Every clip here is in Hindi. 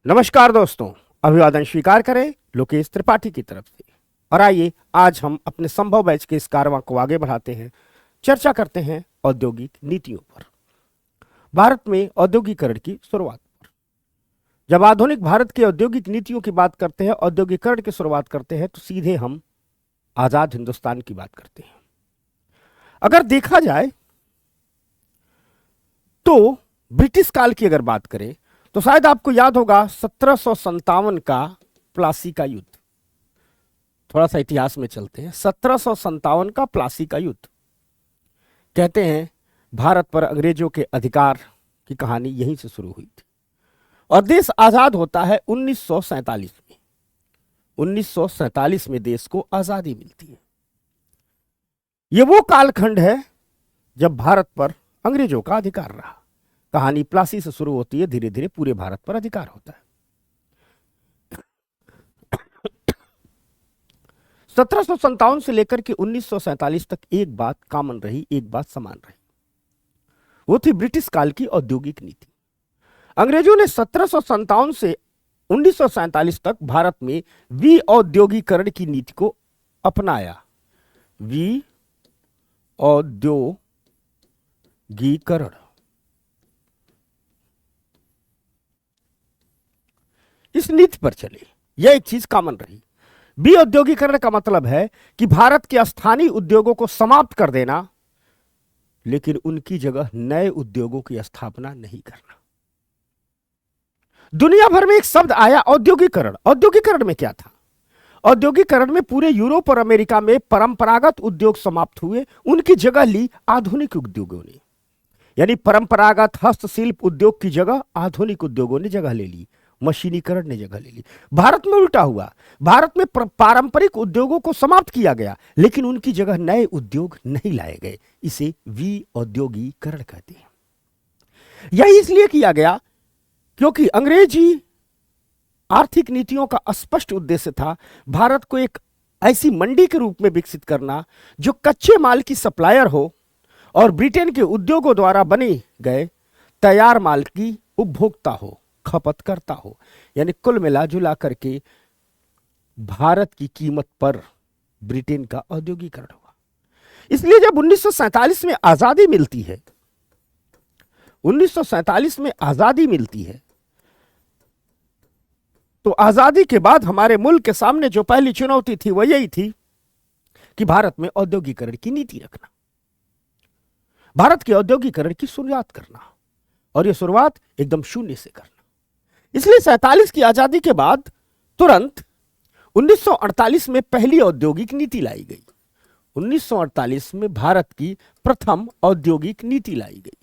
नमस्कार दोस्तों, अभिवादन स्वीकार करें लोकेश त्रिपाठी की तरफ से। और आइए आज हम अपने संभव बैच के इस कारवां को आगे बढ़ाते हैं। चर्चा करते हैं औद्योगिक नीतियों पर, भारत में औद्योगिकरण की शुरुआत पर। जब आधुनिक भारत की औद्योगिक नीतियों की बात करते हैं, औद्योगिकरण की शुरुआत करते हैं, तो सीधे हम आजाद हिंदुस्तान की बात करते हैं। अगर देखा जाए तो ब्रिटिश काल की अगर बात करें तो शायद आपको याद होगा 1757 का प्लासी का युद्ध। थोड़ा सा इतिहास में चलते हैं। 1757 का प्लासी का युद्ध, कहते हैं भारत पर अंग्रेजों के अधिकार की कहानी यहीं से शुरू हुई थी और देश आजाद होता है 1947 में। 1947 में देश को आजादी मिलती है। यह वो कालखंड है जब भारत पर अंग्रेजों का अधिकार रहा। कहानी प्लासी से शुरू होती है, धीरे धीरे पूरे भारत पर अधिकार होता है। 1757 से लेकर के 1947 तक एक बात कॉमन रही, एक बात समान रही, वो थी ब्रिटिश काल की औद्योगिक नीति। अंग्रेजों ने 1757 से 1947 तक भारत में विऔद्योगीकरण की नीति को अपनाया। विऔद्योगीकरण, इस नीति पर चले। यह एक चीज कॉमन रही। विऔद्योगीकरण का मतलब है कि भारत के स्थानीय उद्योगों को समाप्त कर देना, लेकिन उनकी जगह नए उद्योगों की स्थापना नहीं करना। दुनिया भर में एक शब्द आया, औद्योगिकरण। औद्योगिकरण में क्या था? औद्योगिकरण में पूरे यूरोप और अमेरिका में परंपरागत उद्योग समाप्त हुए, उनकी जगह ली आधुनिक उद्योगों ने। यानी परंपरागत हस्तशिल्प उद्योग की जगह आधुनिक उद्योगों ने जगह ले ली, मशीनीकरण ने जगह ले ली। भारत में उल्टा हुआ। भारत में पारंपरिक उद्योगों को समाप्त किया गया, लेकिन उनकी जगह नए उद्योग नहीं लाए गए। इसे विऔद्योगीकरण कहते हैं। यह इसलिए किया गया क्योंकि अंग्रेजी आर्थिक नीतियों का स्पष्ट उद्देश्य था भारत को एक ऐसी मंडी के रूप में विकसित करना जो कच्चे माल की सप्लायर हो और ब्रिटेन के उद्योगों द्वारा बने गए तैयार माल की उपभोक्ता हो, खपत करता हो। यानी कुल मिला जुला करके भारत की कीमत पर ब्रिटेन का औद्योगिकरण हुआ। इसलिए जब 1947 में आजादी मिलती है, 1947 में आजादी मिलती है, तो आजादी के बाद हमारे मुल्क के सामने जो पहली चुनौती थी वह यही थी कि भारत में औद्योगिकरण की नीति रखना, भारत के औद्योगिकरण की शुरुआत करना, और यह शुरुआत एकदम शून्य से करना। इसलिए 47 की आजादी के बाद तुरंत 1948 में पहली औद्योगिक नीति लाई गई। 1948 में भारत की प्रथम औद्योगिक नीति लाई गई।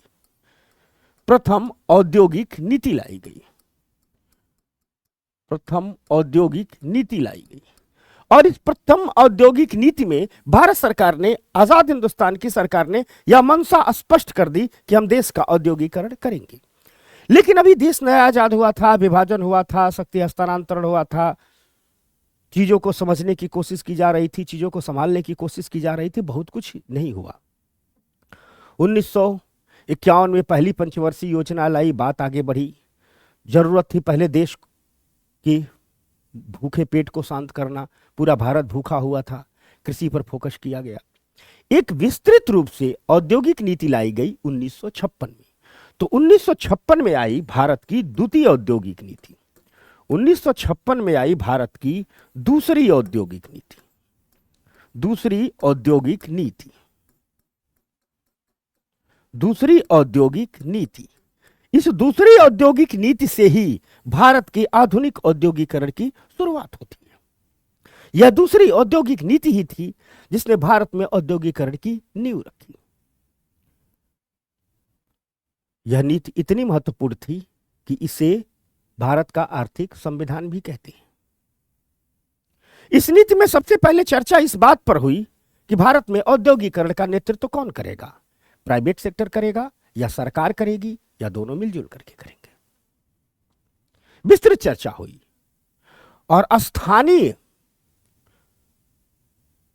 प्रथम औद्योगिक नीति लाई गई। प्रथम औद्योगिक नीति लाई गई। और इस प्रथम औद्योगिक नीति में भारत सरकार ने, आजाद हिंदुस्तान की सरकार ने यह मंशा स्पष्ट कर दी कि हम देश का औद्योगिकरण करेंगे। लेकिन अभी देश नया आजाद हुआ था, विभाजन हुआ था, शक्ति हस्तांतरण हुआ था, चीजों को समझने की कोशिश की जा रही थी, चीजों को संभालने की कोशिश की जा रही थी, बहुत कुछ नहीं हुआ। 1951 में पहली पंचवर्षीय योजना लाई, बात आगे बढ़ी। जरूरत थी पहले देश की भूखे पेट को शांत करना, पूरा भारत भूखा हुआ था, कृषि पर फोकस किया गया। एक विस्तृत रूप से औद्योगिक नीति लाई गई 1956 में। तो 1956 में आई भारत की द्वितीय औद्योगिक नीति। 1956 में आई भारत की दूसरी औद्योगिक नीति। दूसरी औद्योगिक नीति, दूसरी औद्योगिक नीति। इस दूसरी औद्योगिक नीति से ही भारत के आधुनिक औद्योगिकरण की शुरुआत होती है। यह दूसरी औद्योगिक नीति ही थी जिसने भारत में औद्योगिकरण की नींव रखी। यह नीति इतनी महत्वपूर्ण थी कि इसे भारत का आर्थिक संविधान भी कहते हैं। इस नीति में सबसे पहले चर्चा इस बात पर हुई कि भारत में औद्योगिकरण का नेतृत्व कौन करेगा, प्राइवेट सेक्टर करेगा या सरकार करेगी या दोनों मिलजुल करके करेंगे। विस्तृत चर्चा हुई और स्थानीय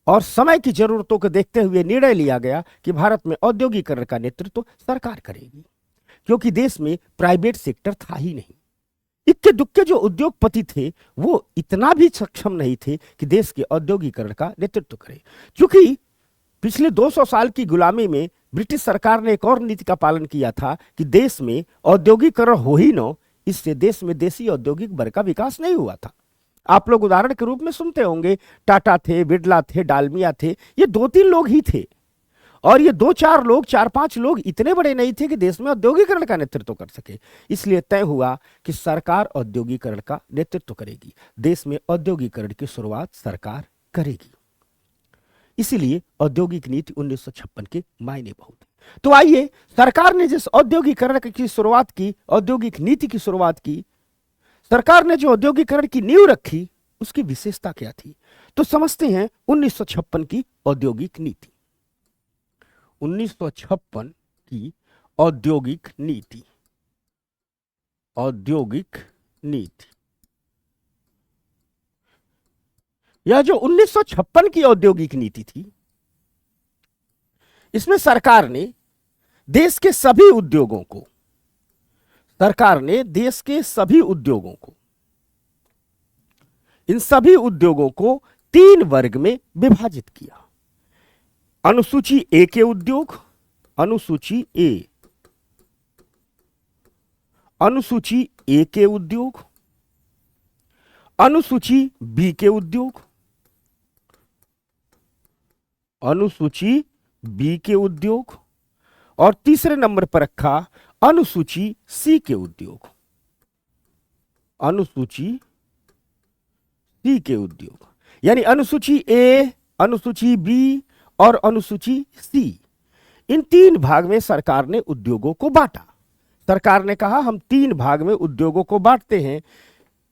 और समय की जरूरतों को देखते हुए निर्णय लिया गया कि भारत में औद्योगिकरण का नेतृत्व सरकार करेगी, क्योंकि देश में प्राइवेट सेक्टर था ही नहीं। इक्के दुक्के जो उद्योगपति थे वो इतना भी सक्षम नहीं थे कि देश के औद्योगिकरण का नेतृत्व करें, क्योंकि पिछले 200 साल की गुलामी में ब्रिटिश सरकार ने एक और नीति का पालन किया था कि देश में औद्योगिकरण हो ही न, इससे देश में देसी औद्योगिक वर्ग का विकास नहीं हुआ था। आप लोग उदाहरण के रूप में सुनते होंगे, टाटा थे, बिरला थे, डालमिया थे, ये 2-3 लोग ही थे, और ये 2-4 लोग, 4-5 लोग इतने बड़े नहीं थे कि देश में औद्योगिकरण का नेतृत्व कर सके। इसलिए तय हुआ कि सरकार औद्योगिकरण का नेतृत्व करेगी, देश में औद्योगिकरण की शुरुआत सरकार करेगी। इसीलिए औद्योगिक नीति 1956 के मायने बहुत है। तो आइए, सरकार ने जिस औद्योगिकरण की शुरुआत की, औद्योगिक नीति की शुरुआत की, सरकार ने जो औद्योगिकरण की नींव रखी, उसकी विशेषता क्या थी, तो समझते हैं 1956 की औद्योगिक नीति। 1956 की औद्योगिक नीति, औद्योगिक नीति, यह जो 1956 की औद्योगिक नीति थी, इसमें सरकार ने देश के सभी उद्योगों को, सरकार ने देश के सभी उद्योगों को, इन सभी उद्योगों को 3 वर्ग में विभाजित किया। अनुसूची ए के उद्योग, अनुसूची ए, अनुसूची ए के उद्योग, अनुसूची बी के उद्योग, अनुसूची बी के उद्योग, और तीसरे नंबर पर रखा अनुसूची सी के उद्योग, अनुसूची सी के उद्योग। यानी अनुसूची ए, अनुसूची बी और अनुसूची सी, इन 3 भाग में सरकार ने उद्योगों को बांटा। सरकार ने कहा हम 3 भाग में उद्योगों को बांटते हैं,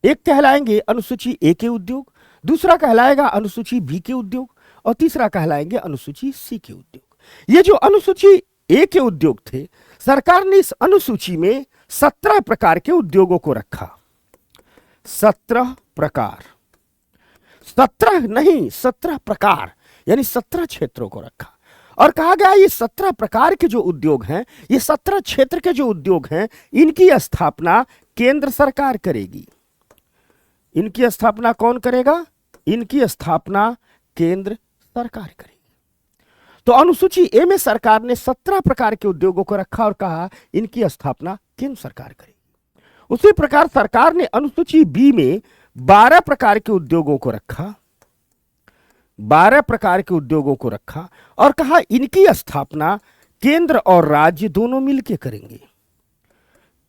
एक कहलाएंगे अनुसूची ए के उद्योग, दूसरा कहलाएगा अनुसूची बी के उद्योग, और तीसरा कहलाएंगे अनुसूची सी के उद्योग। ये जो अनुसूची ए के उद्योग थे, सरकार ने इस अनुसूची में 17 प्रकार के उद्योगों को रखा। 17 प्रकार, 17 नहीं 17 प्रकार, यानी 17 क्षेत्रों को रखा, और कहा गया ये 17 प्रकार के जो उद्योग हैं, ये 17 क्षेत्र के जो उद्योग हैं, इनकी स्थापना केंद्र सरकार करेगी। इनकी स्थापना कौन करेगा? इनकी स्थापना केंद्र सरकार करेगी। तो अनुसूची ए में सरकार ने 17 प्रकार के उद्योगों को रखा और कहा इनकी स्थापना केंद्र सरकार करेगी। उसी प्रकार सरकार ने अनुसूची बी में 12 प्रकार के उद्योगों को रखा, 12 प्रकार के उद्योगों को रखा और कहा इनकी स्थापना केंद्र और राज्य दोनों मिलकर करेंगे,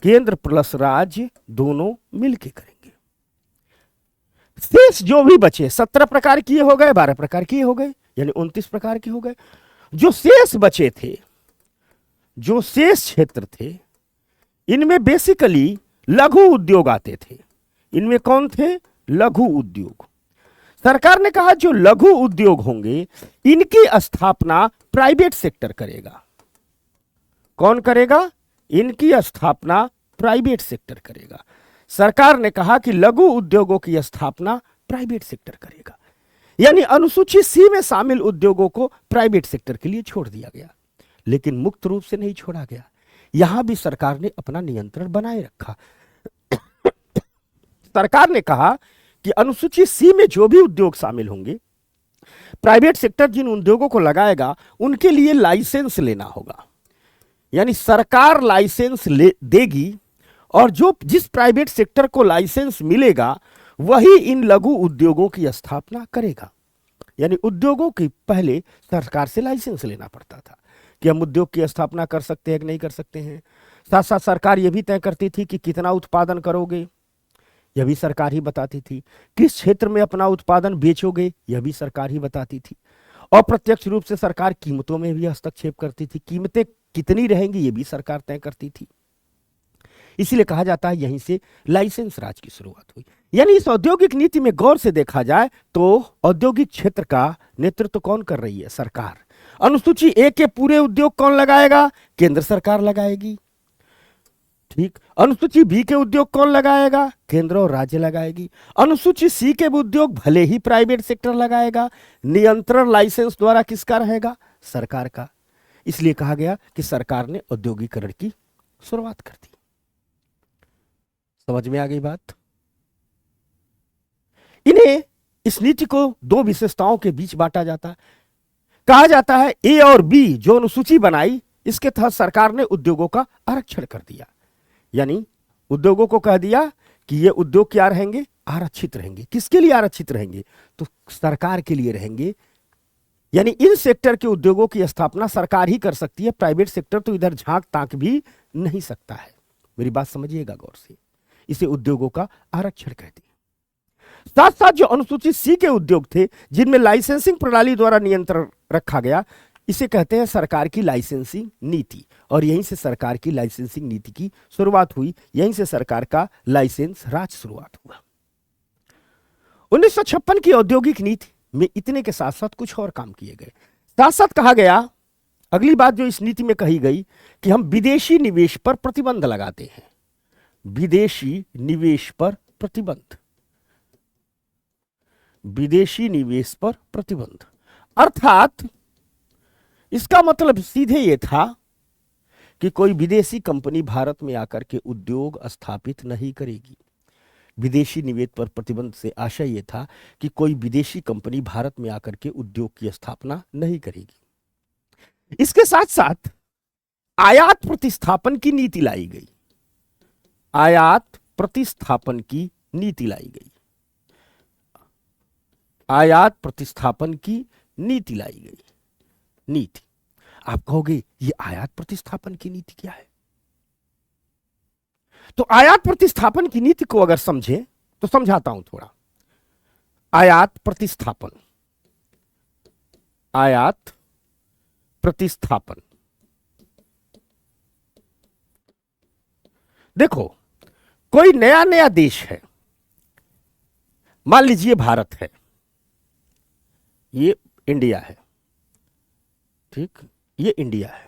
केंद्र प्लस राज्य दोनों मिलकर करेंगे। शेष जो भी बचे 17 प्रकार किए हो गए, 12 प्रकार किए हो गए, यानी 29 प्रकार के हो गए। जो शेष बचे थे, जो शेष क्षेत्र थे, इनमें बेसिकली लघु उद्योग आते थे। इनमें कौन थे? लघु उद्योग। सरकार ने कहा जो लघु उद्योग होंगे इनकी स्थापना प्राइवेट सेक्टर करेगा। कौन करेगा? इनकी स्थापना प्राइवेट सेक्टर करेगा। सरकार ने कहा कि लघु उद्योगों की स्थापना प्राइवेट सेक्टर करेगा, यानी अनुसूची सी में शामिल उद्योगों को प्राइवेट सेक्टर के लिए छोड़ दिया गया, लेकिन मुक्त रूप से नहीं छोड़ा गया। यहां भी सरकार ने अपना नियंत्रण बनाए रखा। सरकार ने कहा कि अनुसूची सी में जो भी उद्योग शामिल होंगे, प्राइवेट सेक्टर जिन उद्योगों को लगाएगा उनके लिए लाइसेंस लेना होगा, यानी सरकार लाइसेंस देगी और जिस प्राइवेट सेक्टर को लाइसेंस मिलेगा वही इन लघु उद्योगों की स्थापना करेगा। यानी उद्योगों की पहले सरकार से लाइसेंस लेना पड़ता था कि हम उद्योग की स्थापना कर सकते हैं कि नहीं कर सकते हैं। साथ साथ सरकार यह भी तय करती थी कि कितना उत्पादन करोगे, यह भी सरकार ही बताती थी। किस क्षेत्र में अपना उत्पादन बेचोगे, यह भी सरकार ही बताती थी। अप्रत्यक्ष रूप से सरकार कीमतों में भी हस्तक्षेप करती थी, कीमतें कितनी रहेंगी ये भी सरकार तय करती थी। इसीलिए कहा जाता है यहीं से लाइसेंस राज की शुरुआत हुई। यानी इस औद्योगिक नीति में गौर से देखा जाए तो औद्योगिक क्षेत्र का नेतृत्व कौन कर रही है? सरकार। अनुसूची ए के पूरे उद्योग कौन लगाएगा? केंद्र सरकार लगाएगी। ठीक। अनुसूची बी के उद्योग कौन लगाएगा? केंद्र और राज्य लगाएगी। अनुसूची सी के उद्योग भले ही प्राइवेट सेक्टर लगाएगा, नियंत्रण लाइसेंस द्वारा किसका रहेगा? सरकार का। इसलिए कहा गया कि सरकार ने औद्योगिकरण की शुरुआत कर दी। समझ में आ गई बात? इन्हें, इस नीति को दो विशेषताओं के बीच बांटा जाता है। कहा जाता है ए और बी जो अनुसूची बनाई, इसके तहत सरकार ने उद्योगों का आरक्षण कर दिया। यानी उद्योगों को कह दिया कि ये उद्योग क्या रहेंगे, आरक्षित रहेंगे। किसके लिए आरक्षित रहेंगे? तो सरकार के लिए रहेंगे। यानी इन सेक्टर के उद्योगों की स्थापना सरकार ही कर सकती है, प्राइवेट सेक्टर तो इधर झांक ताक भी नहीं सकता है। मेरी बात समझिएगा गौर से। इसे उद्योगों का आरक्षण कहते हैं। साथ साथ जो अनुसूचित सी के उद्योग थे जिनमें लाइसेंसिंग प्रणाली द्वारा नियंत्रण रखा गया, इसे कहते हैं सरकार की लाइसेंसिंग नीति। और यहीं से सरकार की लाइसेंसिंग नीति की शुरुआत हुई, यहीं से सरकार का लाइसेंस राज शुरुआत हुआ। 1956 की औद्योगिक नीति में इतने के साथ साथ कुछ और काम किए गए। साथ साथ कहा गया, अगली बात जो इस नीति में कही गई कि हम विदेशी निवेश पर प्रतिबंध लगाते हैं। विदेशी निवेश पर प्रतिबंध, विदेशी निवेश पर प्रतिबंध। अर्थात इसका मतलब सीधे यह था कि कोई विदेशी कंपनी भारत में आकर के उद्योग स्थापित नहीं करेगी। विदेशी निवेश पर प्रतिबंध से आशय यह था कि कोई विदेशी कंपनी भारत में आकर के उद्योग की स्थापना नहीं करेगी। इसके साथ साथ आयात प्रतिस्थापन की नीति लाई गई। आयात प्रतिस्थापन की नीति लाई गई। आयात प्रतिस्थापन की नीति लाई गई। नीति, आप कहोगे ये आयात प्रतिस्थापन की नीति क्या है? तो आयात प्रतिस्थापन की नीति को अगर समझे तो समझाता हूं थोड़ा। आयात प्रतिस्थापन, आयात प्रतिस्थापन। देखो, कोई नया नया देश है, मान लीजिए भारत है, ये इंडिया है, ठीक, ये इंडिया है।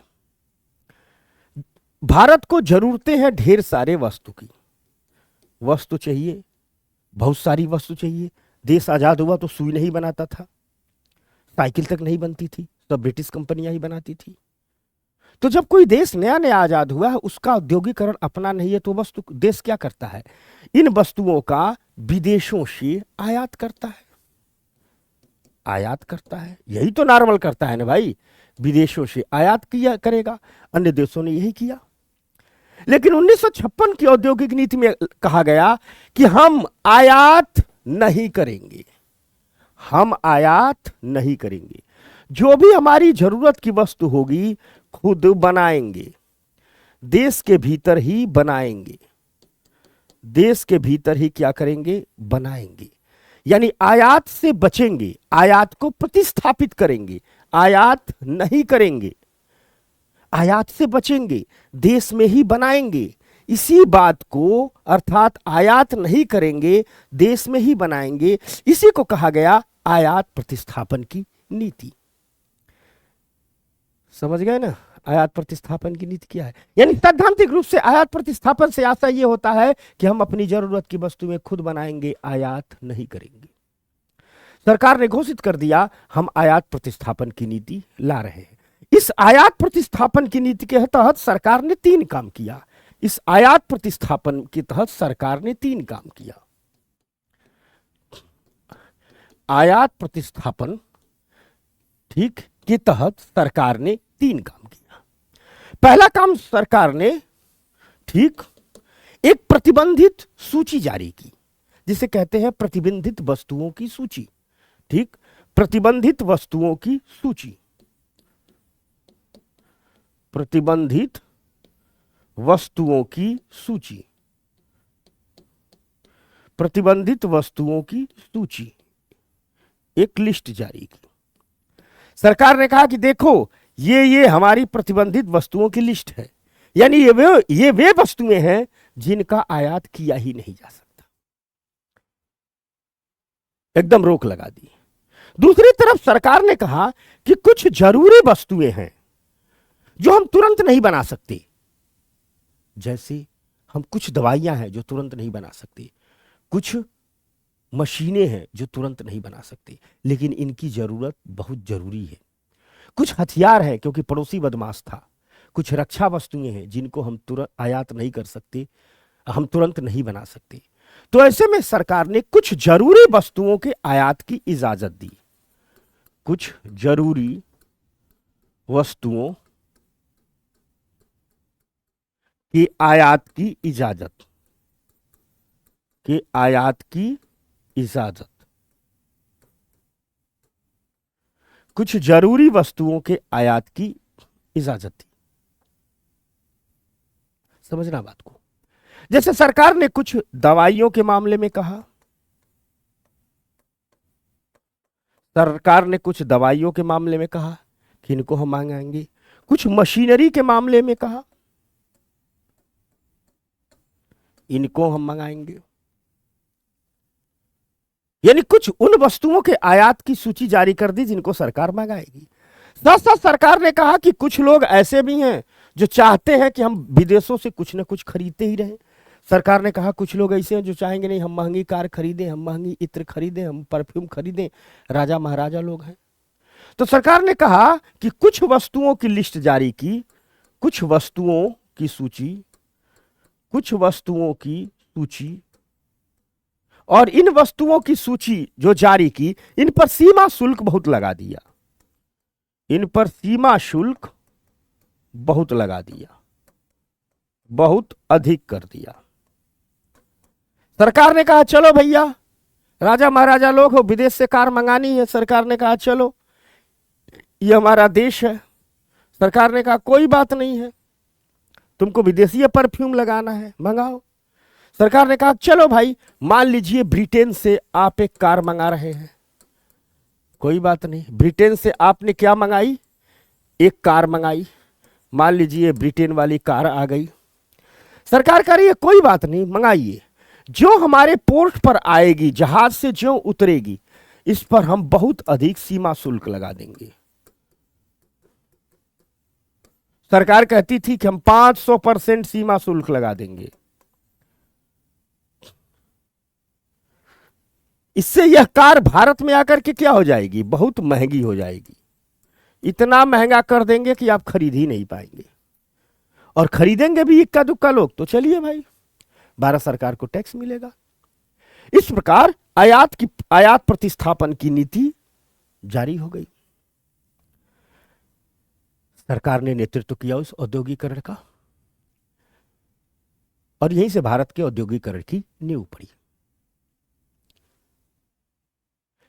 भारत को जरूरतें हैं ढेर सारे वस्तु की। वस्तु चाहिए, बहुत सारी वस्तु चाहिए। देश आजाद हुआ तो सुई नहीं बनाता था, साइकिल तक नहीं बनती थी, सब ब्रिटिश कंपनियां ही बनाती थी। तो जब कोई देश नया नया आजाद हुआ है, उसका औद्योगिकरण अपना नहीं है, तो वस्तु देश क्या करता है? इन वस्तुओं का विदेशों से आयात करता है। आयात करता है, यही तो नॉर्मल करता है ना भाई, विदेशों से आयात किया करेगा। अन्य देशों ने यही किया। लेकिन 1956 की औद्योगिक नीति में कहा गया कि हम आयात नहीं करेंगे। हम आयात नहीं करेंगे, जो भी हमारी जरूरत की वस्तु होगी खुद बनाएंगे, देश के भीतर ही बनाएंगे। देश के भीतर ही क्या करेंगे? बनाएंगे। यानी आयात से बचेंगे, आयात को प्रतिस्थापित करेंगे, आयात नहीं करेंगे। आयात से बचेंगे, देश में ही बनाएंगे। इसी बात को, अर्थात आयात नहीं करेंगे, देश में ही बनाएंगे, इसी को कहा गया आयात प्रतिस्थापन की नीति। समझ गए ना आयात प्रतिस्थापन की नीति क्या है? यानी सैद्धांतिक रूप से आयात प्रतिस्थापन से आशा यह होता है कि हम अपनी जरूरत की वस्तुएं खुद बनाएंगे, आयात नहीं करेंगे। सरकार ने घोषित कर दिया हम आयात प्रतिस्थापन की नीति ला रहे हैं। इस आयात प्रतिस्थापन की नीति के तहत सरकार ने 3 काम किया। इस आयात प्रतिस्थापन के तहत सरकार ने 3 काम किया। आयात प्रतिस्थापन, ठीक, के तहत सरकार ने 3 काम किया। पहला काम सरकार ने, ठीक, एक प्रतिबंधित सूची जारी की, जिसे कहते हैं प्रतिबंधित वस्तुओं की सूची। ठीक, प्रतिबंधित वस्तुओं की सूची। प्रतिबंधित वस्तुओं की सूची। प्रतिबंधित वस्तुओं की सूची, एक लिस्ट जारी की। सरकार ने कहा कि देखो ये हमारी प्रतिबंधित वस्तुओं की लिस्ट है। यानी ये वे वस्तुएं हैं जिनका आयात किया ही नहीं जा सकता। एकदम रोक लगा दी। दूसरी तरफ सरकार ने कहा कि कुछ जरूरी वस्तुएं हैं जो हम तुरंत नहीं बना सकते। जैसे हम कुछ दवाइयां हैं जो तुरंत नहीं बना सकते, कुछ मशीनें हैं जो तुरंत नहीं बना सकते, लेकिन इनकी जरूरत बहुत जरूरी है। कुछ हथियार हैं क्योंकि पड़ोसी बदमाश था। कुछ रक्षा वस्तुएं हैं जिनको हम तुरंत आयात नहीं कर सकते, हम तुरंत नहीं बना सकते। तो ऐसे में सरकार ने कुछ जरूरी वस्तुओं के आयात की इजाजत दी। कुछ जरूरी वस्तुओं की आयात की इजाजत, के आयात की इजाजत, कुछ जरूरी वस्तुओं के आयात की इजाजत थी। समझना बात को। जैसे सरकार ने कुछ दवाइयों के मामले में कहा, सरकार ने कुछ दवाइयों के मामले में कहा कि इनको हम मंगाएंगे। कुछ मशीनरी के मामले में कहा इनको हम मंगाएंगे। यानी कुछ उन वस्तुओं के आयात की सूची जारी कर दी जिनको सरकार मंगाएगी। साथ साथ सरकार ने कहा कि कुछ लोग ऐसे भी हैं जो चाहते हैं कि हम विदेशों से कुछ ना कुछ खरीदते ही रहें। सरकार ने कहा कुछ लोग ऐसे हैं जो चाहेंगे नहीं हम महंगी कार खरीदें, हम महंगी इत्र खरीदें, हम परफ्यूम खरीदें, राजा महाराजा लोग हैं। तो सरकार ने कहा कि कुछ वस्तुओं की लिस्ट जारी की, कुछ वस्तुओं की सूची, कुछ वस्तुओं की सूची, और इन वस्तुओं की सूची जो जारी की इन पर सीमा शुल्क बहुत लगा दिया। इन पर सीमा शुल्क बहुत लगा दिया, बहुत अधिक कर दिया। सरकार ने कहा चलो भैया, राजा महाराजा लोग हो, विदेश से कार मंगानी है। सरकार ने कहा चलो, ये हमारा देश है। सरकार ने कहा कोई बात नहीं है, तुमको विदेशी परफ्यूम लगाना है मंगाओ। सरकार ने कहा चलो भाई, मान लीजिए ब्रिटेन से आप एक कार मंगा रहे हैं, कोई बात नहीं। ब्रिटेन से आपने क्या मंगाई? एक कार मंगाई। मान लीजिए ब्रिटेन वाली कार आ गई। सरकार कह रही है कोई बात नहीं, मंगाइए। जो हमारे पोर्ट पर आएगी, जहाज से जो उतरेगी, इस पर हम बहुत अधिक सीमा शुल्क लगा देंगे। सरकार कहती थी कि हम 500% सीमा शुल्क लगा देंगे। इससे यह कार भारत में आकर के क्या हो जाएगी? बहुत महंगी हो जाएगी। इतना महंगा कर देंगे कि आप खरीद ही नहीं पाएंगे, और खरीदेंगे भी इक्का दुक्का लोग। तो चलिए भाई, भारत सरकार को टैक्स मिलेगा। इस प्रकार आयात प्रतिस्थापन की नीति जारी हो गई। सरकार ने नेतृत्व किया उस औद्योगिकरण का, और यहीं से भारत के औद्योगिकरण की नींव पड़ी।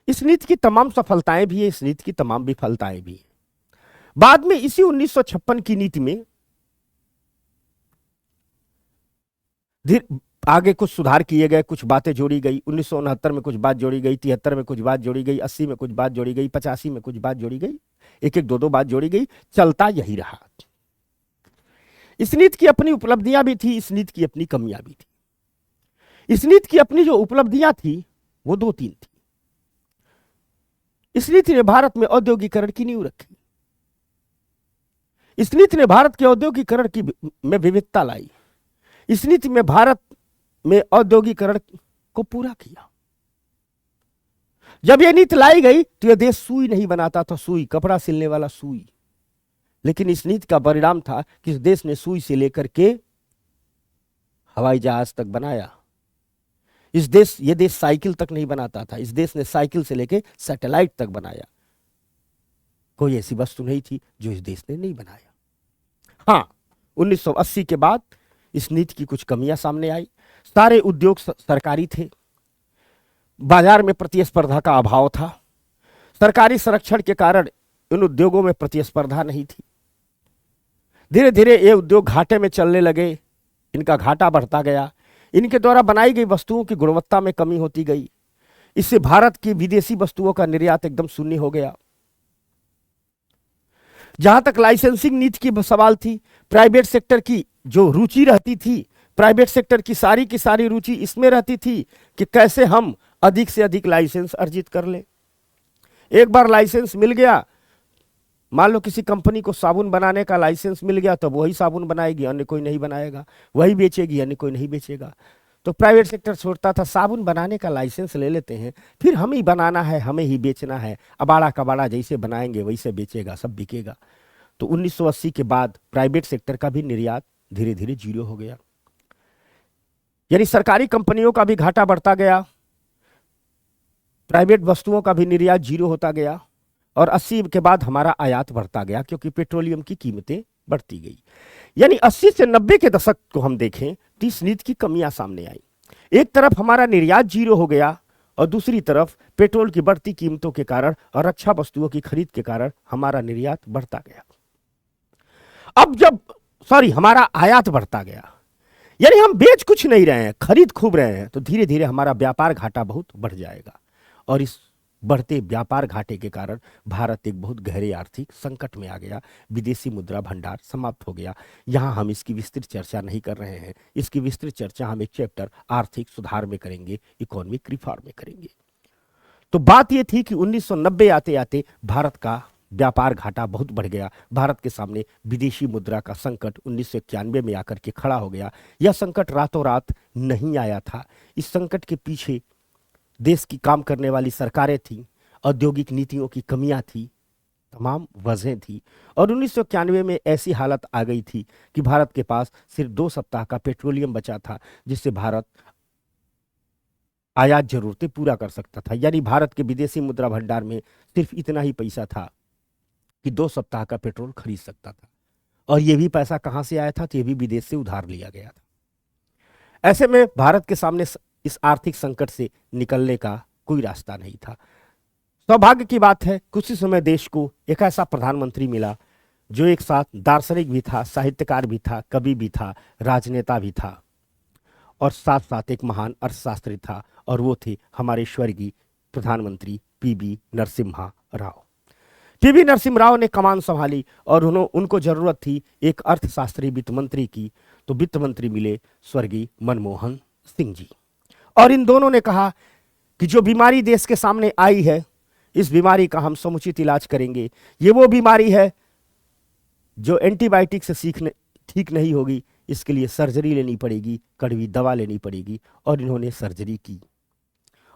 इस नीति की तमाम सफलताएं भी है, इस नीति की तमाम विफलताएं भी है। बाद में इसी 1956 की नीति में आगे कुछ सुधार किए गए, कुछ बातें जोड़ी गई। 1969 में कुछ बात जोड़ी गई, 73 में कुछ बात जोड़ी गई, 80 में कुछ बात जोड़ी गई, 85 में कुछ बात जोड़ी गई, एक एक दो बात जोड़ी गई। चलता यही रहा। इस नीति की अपनी उपलब्धियां भी थी, इस नीति की अपनी कमियां भी थी। इस नीति की अपनी जो उपलब्धियां थी वो 2-3 थी। इस नीति ने भारत में औद्योगिकरण की नींव रखी। इस नीति ने भारत के औद्योगिकरण की में विविधता लाई। इस नीति में भारत में औद्योगिकरण को पूरा किया। जब यह नीति लाई गई तो यह देश सुई नहीं बनाता था, सुई, कपड़ा सिलने वाला सुई। लेकिन इस नीति का परिणाम था कि इस देश ने सुई से लेकर के हवाई जहाज तक बनाया। यह देश साइकिल तक नहीं बनाता था, इस देश ने साइकिल से लेकर सैटेलाइट तक बनाया। कोई ऐसी वस्तु नहीं थी जो इस देश ने नहीं बनाया। हाँ, 1980 के बाद इस नीति की कुछ कमियां सामने आई। सारे उद्योग सरकारी थे, बाजार में प्रतिस्पर्धा का अभाव था। सरकारी संरक्षण के कारण इन उद्योगों में प्रतिस्पर्धा नहीं थी। धीरे धीरे ये उद्योग घाटे में चलने लगे, इनका घाटा बढ़ता गया। इनके द्वारा बनाई गई वस्तुओं की गुणवत्ता में कमी होती गई। इससे भारत की विदेशी वस्तुओं का निर्यात एकदम शून्य हो गया। जहां तक लाइसेंसिंग नीति की सवाल थी, प्राइवेट सेक्टर की जो रुचि रहती थी, प्राइवेट सेक्टर की सारी रुचि इसमें रहती थी कि कैसे हम अधिक से अधिक लाइसेंस अर्जित कर लें। एक बार लाइसेंस मिल गया, मान लो किसी कंपनी को साबुन बनाने का लाइसेंस मिल गया, तो वही साबुन बनाएगी, अन्य कोई नहीं बनाएगा। वही बेचेगी, अन्य कोई नहीं बेचेगा। तो प्राइवेट सेक्टर सोचता था साबुन बनाने का लाइसेंस ले लेते हैं, फिर हम ही बनाना है, हमें ही बेचना है, अबाड़ा कबाड़ा जैसे बनाएंगे वैसे बेचेगा, सब बिकेगा। तो 1980 के बाद प्राइवेट सेक्टर का भी निर्यात धीरे धीरे जीरो हो गया। यानी सरकारी कंपनियों का भी घाटा बढ़ता गया, प्राइवेट वस्तुओं का भी निर्यात जीरो होता गया, और 80 के बाद हमारा आयात बढ़ता गया क्योंकि पेट्रोलियम की कीमतें बढ़ती गई। यानी 80 से 90 के दशक को हम देखें तो इस नीति की कमियां सामने आई। एक तरफ हमारा निर्यात जीरो हो गया और दूसरी तरफ पेट्रोल की बढ़ती कीमतों के कारण और रक्षा वस्तुओं की खरीद के कारण हमारा निर्यात बढ़ता गया। हमारा आयात बढ़ता गया। यानी हम बेच कुछ नहीं रहे हैं, खरीद खूब रहे हैं, तो धीरे धीरे हमारा व्यापार घाटा बहुत बढ़ जाएगा और इस बढ़ते व्यापार घाटे के कारण भारत एक बहुत गहरे आर्थिक संकट में आ गया। विदेशी मुद्रा भंडार समाप्त हो गया। यहां हम इसकी विस्तृत चर्चा नहीं कर रहे हैं, इसकी विस्तृत चर्चा हम एक चैप्टर आर्थिक सुधार में करेंगे, इकोनॉमिक रिफॉर्म में करेंगे। तो बात यह थी कि 1990 आते आते भारत का व्यापार घाटा बहुत बढ़ गया। भारत के सामने विदेशी मुद्रा का संकट 1991 में आकर के खड़ा हो गया। यह संकट रातों रात नहीं आया था। इस संकट के पीछे देश की काम करने वाली सरकारें थीं, औद्योगिक नीतियों की कमियां थी, तमाम वजहें थी, और 1991 में ऐसी हालत आ गई थी कि भारत के पास सिर्फ 2 सप्ताह का पेट्रोलियम बचा था जिससे भारत आयात जरूरतें पूरा कर सकता था। यानी भारत के विदेशी मुद्रा भंडार में सिर्फ इतना ही पैसा था कि 2 सप्ताह का पेट्रोल खरीद सकता था, और यह भी पैसा कहां से आया था? तो यह भी विदेश से उधार लिया गया था। ऐसे में भारत के सामने इस आर्थिक संकट से निकलने का कोई रास्ता नहीं था। सौभाग्य की बात है कुछ ही समय देश को एक ऐसा प्रधानमंत्री मिला जो एक साथ दार्शनिक भी था, साहित्यकार भी था, कवि भी था, राजनेता भी था, और साथ साथ एक महान अर्थशास्त्री था, और वो थे हमारे स्वर्गीय प्रधानमंत्री पीवी नरसिम्हा राव। पीवी नरसिम्हा राव ने कमान संभाली और उनको जरूरत थी एक अर्थशास्त्री वित्त मंत्री की, तो वित्त मंत्री मिले स्वर्गीय मनमोहन सिंह जी। और इन दोनों ने कहा कि जो बीमारी देश के सामने आई है, इस बीमारी का हम समुचित इलाज करेंगे। ये वो बीमारी है जो एंटीबायोटिक से ठीक नहीं होगी, इसके लिए सर्जरी लेनी पड़ेगी, कड़वी दवा लेनी पड़ेगी। और इन्होंने सर्जरी की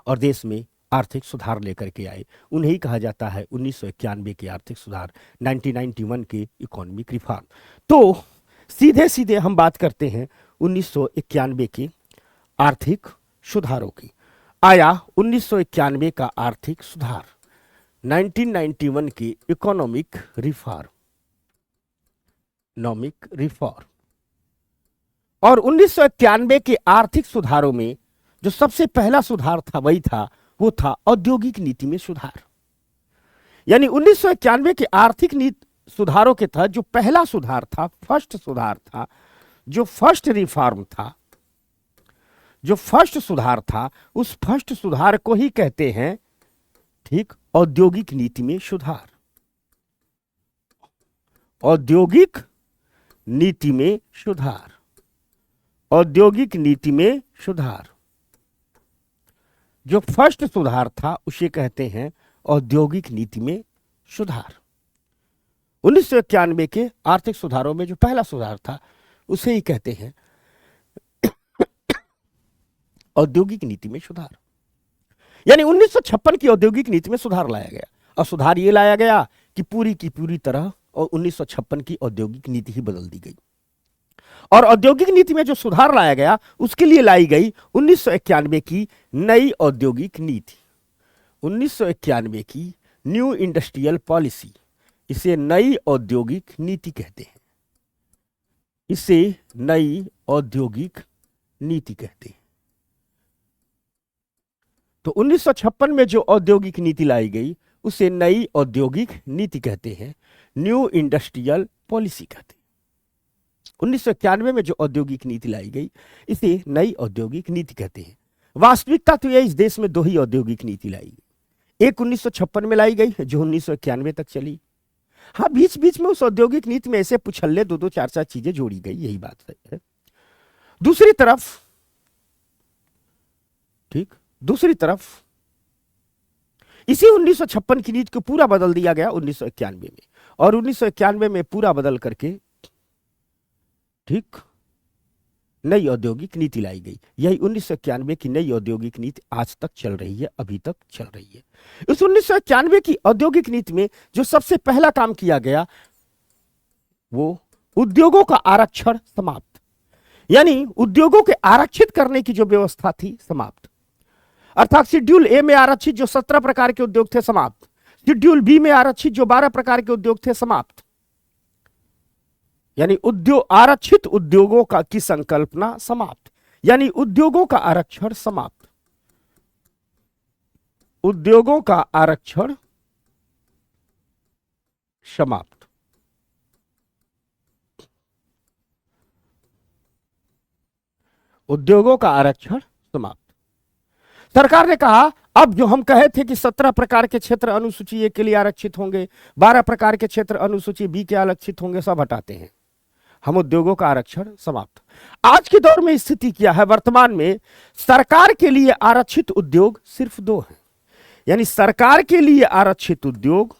और देश में आर्थिक सुधार लेकर के आए। उन्हें कहा जाता है 1991 के आर्थिक सुधार, 1991 के इकोनॉमिक रिफॉर्म। तो सीधे सीधे हम बात करते हैं 1991 के आर्थिक सुधारों की। आया 1991 का आर्थिक सुधार, 1991 की इकोनॉमिक रिफॉर्म, और 1991 के आर्थिक सुधारों में जो सबसे पहला सुधार था वो था औद्योगिक नीति में सुधार। यानी 1991 के आर्थिक नीति सुधारों के तहत जो पहला सुधार था, फर्स्ट सुधार था, जो फर्स्ट रिफॉर्म था, जो फर्स्ट सुधार था, उस फर्स्ट सुधार को ही कहते हैं, ठीक, औद्योगिक नीति में सुधार। औद्योगिक नीति में सुधार, औद्योगिक नीति में सुधार। जो फर्स्ट सुधार था उसे कहते हैं औद्योगिक नीति में सुधार। 1991 के आर्थिक सुधारों में जो पहला सुधार था उसे ही कहते हैं औद्योगिक नीति में सुधार। यानी 1956 की औद्योगिक नीति में सुधार लाया गया, और सुधार ये लाया गया कि पूरी की पूरी तरह और 1956 की औद्योगिक नीति ही बदल दी गई। और औद्योगिक नीति में जो सुधार लाया गया उसके लिए लाई गई 1991 की नई औद्योगिक नीति, 1991 की न्यू इंडस्ट्रियल पॉलिसी। इसे नई औद्योगिक नीति कहते हैं, इसे नई औद्योगिक नीति कहते हैं। तो 1956 में जो औद्योगिक नीति लाई गई उसे नई औद्योगिक नीति कहते हैं, न्यू इंडस्ट्रियल पॉलिसी कहते हैं। 1991 में जो औद्योगिक नीति लाई गई इसे नई औद्योगिक नीति कहते हैं। वास्तविकता तो यह इस देश में 2 ही औद्योगिक नीति लाई गई, एक 1956 में लाई गई जो 1991 तक चली। हाँ, बीच बीच में उस औद्योगिक नीति में ऐसे पुछल्ले 2-2, 4-4 चीजें जोड़ी गई, यही बात है। दूसरी तरफ, ठीक, दूसरी तरफ इसी 1956 की नीति को पूरा बदल दिया गया 1991 में, और 1991 में पूरा बदल करके, ठीक, नई औद्योगिक नीति लाई गई। यही 1991 की नई औद्योगिक नीति आज तक चल रही है, अभी तक चल रही है। इस 1991 की औद्योगिक नीति में जो सबसे पहला काम किया गया वो उद्योगों का आरक्षण समाप्त। यानी उद्योगों के आरक्षित करने की जो व्यवस्था थी समाप्त। अर्थात शेड्यूल ए में आरक्षित जो 17 प्रकार के उद्योग थे समाप्त, शेड्यूल बी में आरक्षित जो 12 प्रकार के उद्योग थे समाप्त। यानी आरक्षित उद्योगों का की संकल्पना समाप्त, यानी उद्योगों का आरक्षण समाप्त, उद्योगों का आरक्षण समाप्त। उद्योगों का आरक्षण समाप्त। सरकार ने कहा अब जो हम कहे थे कि 17 प्रकार के क्षेत्र अनुसूची ए के लिए आरक्षित होंगे, 12 प्रकार के क्षेत्र अनुसूची बी के आरक्षित होंगे, सब हटाते हैं हम, उद्योगों का आरक्षण समाप्त। आज के दौर में स्थिति क्या है? वर्तमान में सरकार के लिए आरक्षित उद्योग सिर्फ 2 हैं। यानी सरकार के लिए आरक्षित उद्योग,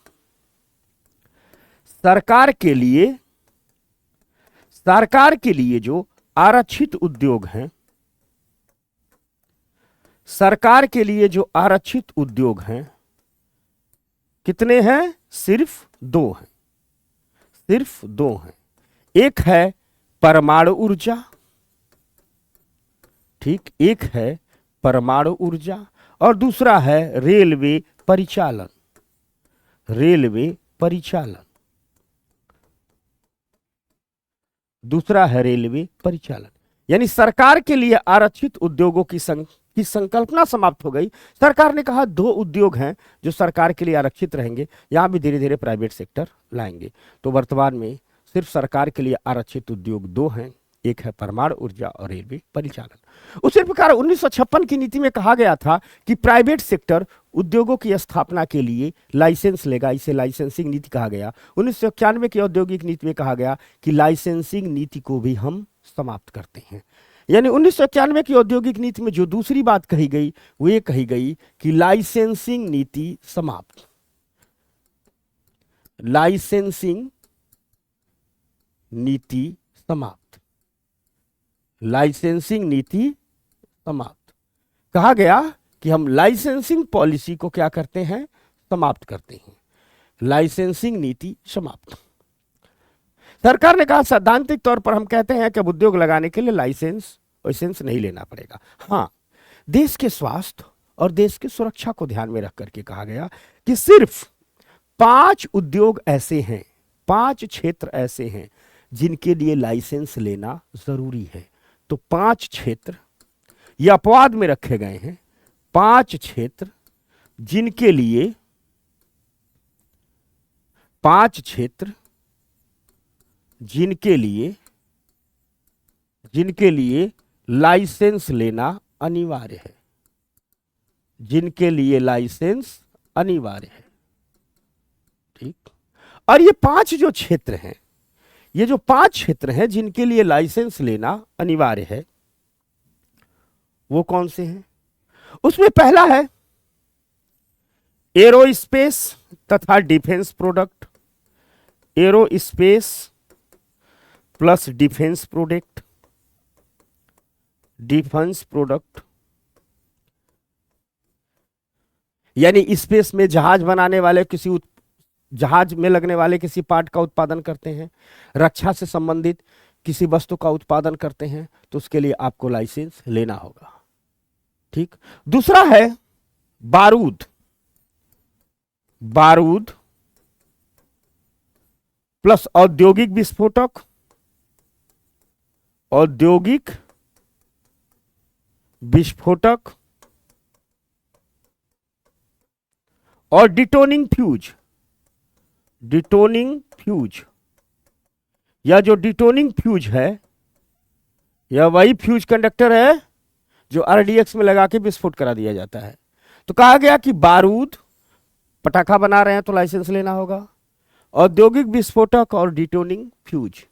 सरकार के लिए जो आरक्षित उद्योग हैं, सरकार के लिए जो आरक्षित उद्योग हैं कितने हैं? सिर्फ 2 हैं, सिर्फ 2 हैं। एक है परमाणु ऊर्जा, ठीक, एक है परमाणु ऊर्जा और दूसरा है रेलवे परिचालन, रेलवे परिचालन, दूसरा है रेलवे परिचालन। यानी सरकार के लिए आरक्षित उद्योगों की संकल्पना समाप्त हो गई। सरकार ने कहा 2 उद्योग हैं जो सरकार के लिए आरक्षित रहेंगे, यहां भी धीरे धीरे प्राइवेट सेक्टर लाएंगे। तो वर्तमान में सिर्फ सरकार के लिए आरक्षित उद्योग 2 हैं, एक है परमाणु ऊर्जा और रेलवे परिचालन। उसी प्रकार 1956 की नीति में कहा गया था कि प्राइवेट सेक्टर उद्योगों की स्थापना के लिए लाइसेंस लेगा, इसे लाइसेंसिंग नीति कहा गया। 1991 की औद्योगिक नीति में कहा गया कि लाइसेंसिंग नीति को भी हम समाप्त करते हैं। यानी 1991 की औद्योगिक नीति में जो दूसरी बात कही गई वो ये कही गई कि लाइसेंसिंग नीति समाप्त, लाइसेंसिंग नीति समाप्त, लाइसेंसिंग नीति समाप्त। कहा गया कि हम लाइसेंसिंग पॉलिसी को क्या करते हैं? समाप्त करते हैं, लाइसेंसिंग नीति समाप्त। सरकार ने कहा सैद्धांतिक तौर पर हम कहते हैं कि अब उद्योग लगाने के लिए लाइसेंस नहीं लेना पड़ेगा। हाँ, देश के स्वास्थ्य और देश की सुरक्षा को ध्यान में रख करके कहा गया कि सिर्फ 5 उद्योग ऐसे हैं, 5 क्षेत्र ऐसे हैं जिनके लिए लाइसेंस लेना जरूरी है। तो 5 क्षेत्र ये अपवाद में रखे गए हैं, 5 क्षेत्र जिनके लिए, 5 क्षेत्र जिनके लिए लाइसेंस लेना अनिवार्य है, जिनके लिए लाइसेंस अनिवार्य है, ठीक। और ये 5 जो क्षेत्र हैं, ये जो 5 क्षेत्र हैं जिनके लिए लाइसेंस लेना अनिवार्य है, वो कौन से हैं? उसमें पहला है एरोस्पेस तथा defence product, aerospace plus defence product, defence product यानी स्पेस में जहाज बनाने वाले जहाज में लगने वाले किसी पार्ट का उत्पादन करते हैं, रक्षा से संबंधित किसी वस्तु का उत्पादन करते हैं, तो उसके लिए आपको लाइसेंस लेना होगा, ठीक। दूसरा है बारूद, बारूद प्लस औद्योगिक विस्फोटक, औद्योगिक विस्फोटक और डिटोनिंग फ्यूज, डिटोनिंग फ्यूज। या जो डिटोनिंग फ्यूज है यह वही फ्यूज कंडक्टर है जो आरडीएक्स में लगा के विस्फोट करा दिया जाता है। तो कहा गया कि बारूद, पटाखा बना रहे हैं तो लाइसेंस लेना होगा, औद्योगिक विस्फोटक और डिटोनिंग फ्यूज,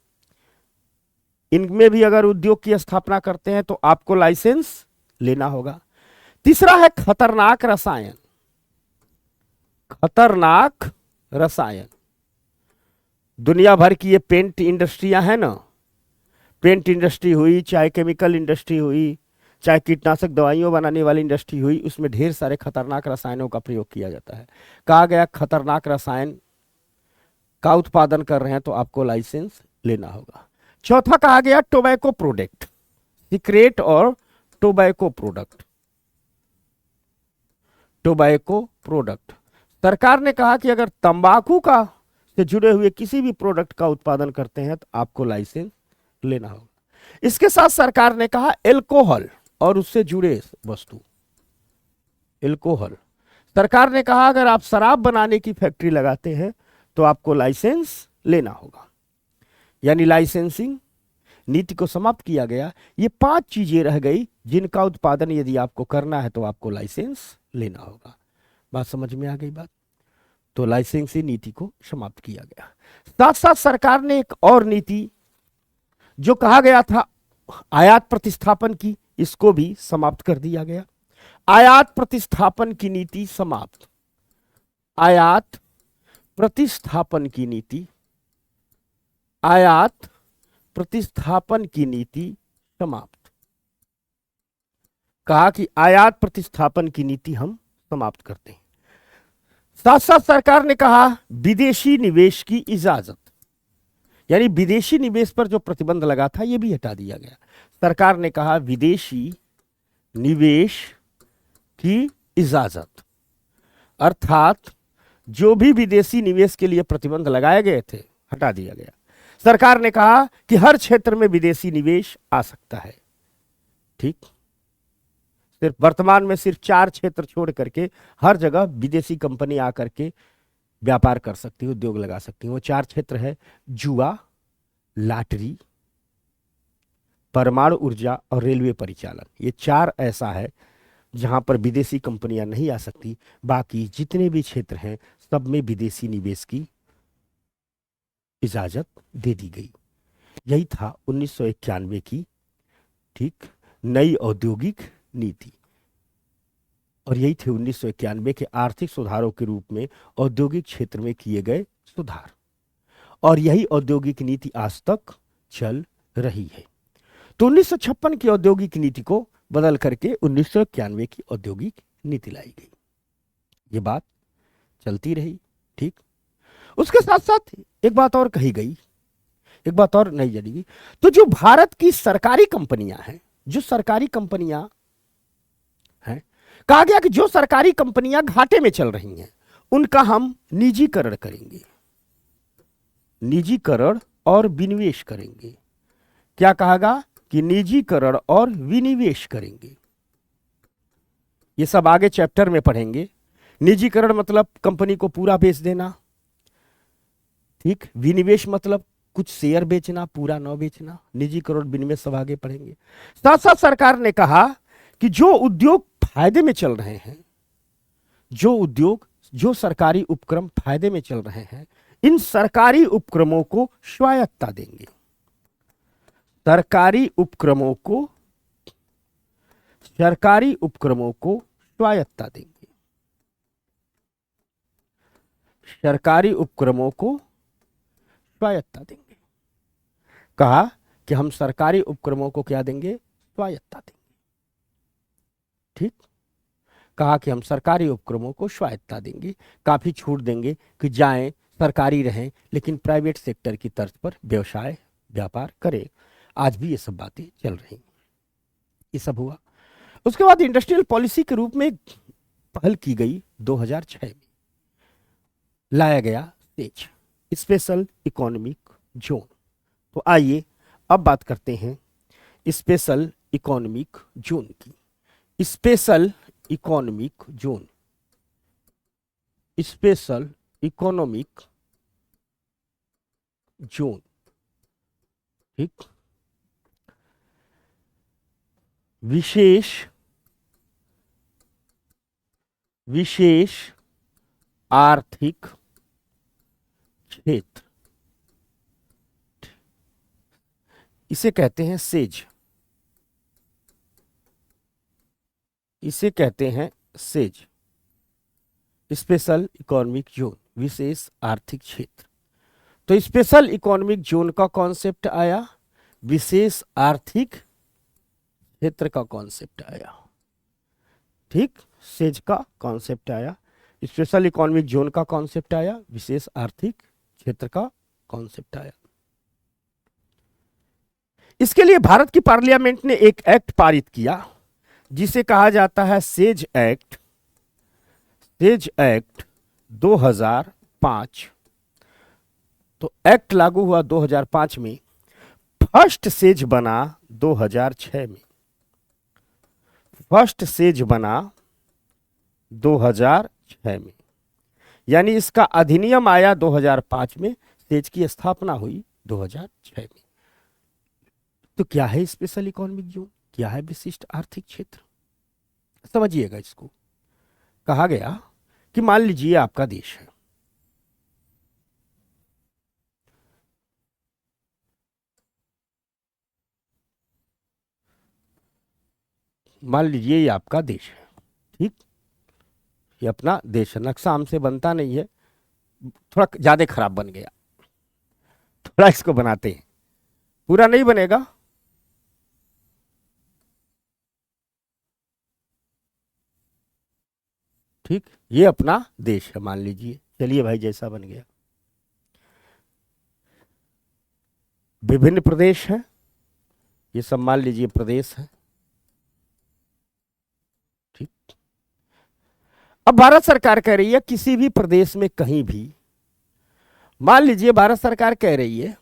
इनमें भी अगर उद्योग की स्थापना करते हैं तो आपको लाइसेंस लेना होगा। तीसरा है खतरनाक रसायन, खतरनाक रसायन। दुनिया भर की ये पेंट इंडस्ट्रियां हैं ना, पेंट इंडस्ट्री हुई, चाहे केमिकल इंडस्ट्री हुई, चाहे कीटनाशक दवाइयों बनाने वाली इंडस्ट्री हुई, उसमें ढेर सारे खतरनाक रसायनों का प्रयोग किया जाता है। कहा गया खतरनाक रसायन का उत्पादन कर रहे हैं तो आपको लाइसेंस लेना होगा। चौथा कहा गया टोबैको प्रोडक्ट, सिगरेट और टोबैको प्रोडक्ट। टोबैको प्रोडक्ट, सरकार ने कहा कि अगर तंबाकू का से जुड़े हुए किसी भी प्रोडक्ट का उत्पादन करते हैं तो आपको लाइसेंस लेना होगा। इसके साथ सरकार ने कहा एल्कोहल और उससे जुड़े वस्तु, एल्कोहल, सरकार ने कहा अगर आप शराब बनाने की फैक्ट्री लगाते हैं तो आपको लाइसेंस लेना होगा। यानी लाइसेंसिंग नीति को समाप्त किया गया। ये 5 चीजें रह गई जिनका उत्पादन यदि आपको करना है तो आपको लाइसेंस लेना होगा। बात समझ में आ गई बात? तो लाइसेंसिंग नीति को समाप्त किया गया। साथ साथ सरकार ने एक और नीति जो कहा गया था आयात प्रतिस्थापन की, इसको भी समाप्त कर दिया गया। आयात प्रतिस्थापन की नीति समाप्त। आयात प्रतिस्थापन की नीति, आयात प्रतिस्थापन की नीति समाप्त। कहा कि आयात प्रतिस्थापन की नीति हम समाप्त करते हैं। साथ साथ सरकार ने कहा विदेशी निवेश की इजाजत, यानी विदेशी निवेश पर जो प्रतिबंध लगा था यह भी हटा दिया गया। सरकार ने कहा विदेशी निवेश की इजाजत, अर्थात जो भी विदेशी निवेश के लिए प्रतिबंध लगाए गए थे हटा दिया गया। सरकार ने कहा कि हर क्षेत्र में विदेशी निवेश आ सकता है। ठीक, सिर्फ वर्तमान में सिर्फ 4 क्षेत्र छोड़ करके हर जगह विदेशी कंपनी आकर के व्यापार कर सकती है, उद्योग लगा सकती है। वो 4 क्षेत्र है जुआ, लॉटरी, परमाणु ऊर्जा और रेलवे परिचालन। ये 4 ऐसा है जहां पर विदेशी कंपनियां नहीं आ सकती। बाकी जितने भी क्षेत्र हैं सब में विदेशी निवेश की इजाजत दे दी गई। यही था 1991 की ठीक नई औद्योगिक नीति, और यही थे 1991 के आर्थिक सुधारों के रूप में औद्योगिक क्षेत्र में किए गए सुधार, और यही औद्योगिक नीति आज तक चल रही है। तो 1956 की औद्योगिक नीति को बदल करके 1991 की औद्योगिक नीति लाई गई। ये बात चलती रही। ठीक, उसके साथ साथ एक बात और कही गई, एक बात और नहीं जानी गई। तो जो भारत की सरकारी कंपनियां हैं, जो सरकारी कंपनियां हैं, कहा गया कि जो सरकारी कंपनियां घाटे में चल रही हैं उनका हम निजीकरण करेंगे, निजीकरण और विनिवेश करेंगे। क्या कहा कि निजीकरण और विनिवेश करेंगे। ये सब आगे चैप्टर में पढ़ेंगे। निजीकरण मतलब कंपनी को पूरा बेच देना, ठीक। विनिवेश मतलब कुछ शेयर बेचना, पूरा न बेचना। निजीकरण विनिवेश सब आगे पढ़ेंगे। साथ साथ सरकार ने कहा कि जो उद्योग फायदे में चल रहे हैं, जो उद्योग, जो सरकारी उपक्रम फायदे में चल रहे हैं, इन सरकारी उपक्रमों को स्वायत्तता देंगे। सरकारी उपक्रमों को, सरकारी उपक्रमों को स्वायत्तता देंगे। सरकारी उपक्रमों को स्वायत्तता देंगे। कहा कि हम सरकारी उपक्रमों को क्या देंगे? स्वायत्तता देंगे। ठीक, कहा कि हम सरकारी उपक्रमों को स्वायत्तता देंगे, काफी छूट देंगे कि जाएं, सरकारी रहें, लेकिन प्राइवेट सेक्टर की तर्ज पर व्यवसाय व्यापार करें। आज भी ये सब बातें चल रही, ये सब हुआ। उसके बाद इंडस्ट्रियल पॉलिसी के रूप में पहल की गई 2006 में, लाया गया सेज, स्पेशल इकोनॉमिक जोन। तो आइए अब बात करते हैं स्पेशल इकोनॉमिक जोन की। Special economic zone, special economic zone, ठीक। विशेष विशेष आर्थिक क्षेत्र, इसे कहते हैं सेज, इसे कहते हैं सेज, स्पेशल इकोनॉमिक जोन, विशेष आर्थिक क्षेत्र। तो स्पेशल इकोनॉमिक जोन का कॉन्सेप्ट आया, विशेष आर्थिक क्षेत्र का कॉन्सेप्ट आया। ठीक, सेज का कॉन्सेप्ट आया, स्पेशल इकोनॉमिक जोन का कॉन्सेप्ट आया, विशेष आर्थिक क्षेत्र का कॉन्सेप्ट आया। इसके लिए भारत की पार्लियामेंट ने एक एक्ट पारित किया जिसे कहा जाता है सेज एक्ट, सेज एक्ट 2005। तो एक्ट लागू हुआ 2005 में, फर्स्ट सेज बना 2006 में, फर्स्ट सेज बना 2006 में, यानी इसका अधिनियम आया 2005 में, सेज की स्थापना हुई 2006 में। तो क्या है स्पेशल इकोनॉमिक जोन, क्या है विशिष्ट आर्थिक क्षेत्र, समझिएगा। इसको कहा गया कि मान लीजिए आपका देश है, मान लीजिए ये आपका देश है, ठीक, ये अपना देश है। नक्शा हमसे बनता नहीं है, थोड़ा ज्यादा खराब बन गया, थोड़ा इसको बनाते हैं, पूरा नहीं बनेगा। ठीक, ये अपना देश है मान लीजिए, चलिए भाई जैसा बन गया। विभिन्न प्रदेश हैं, ये सब मान लीजिए प्रदेश है, ठीक। अब भारत सरकार कह रही है किसी भी प्रदेश में कहीं भी, मान लीजिए भारत सरकार कह रही है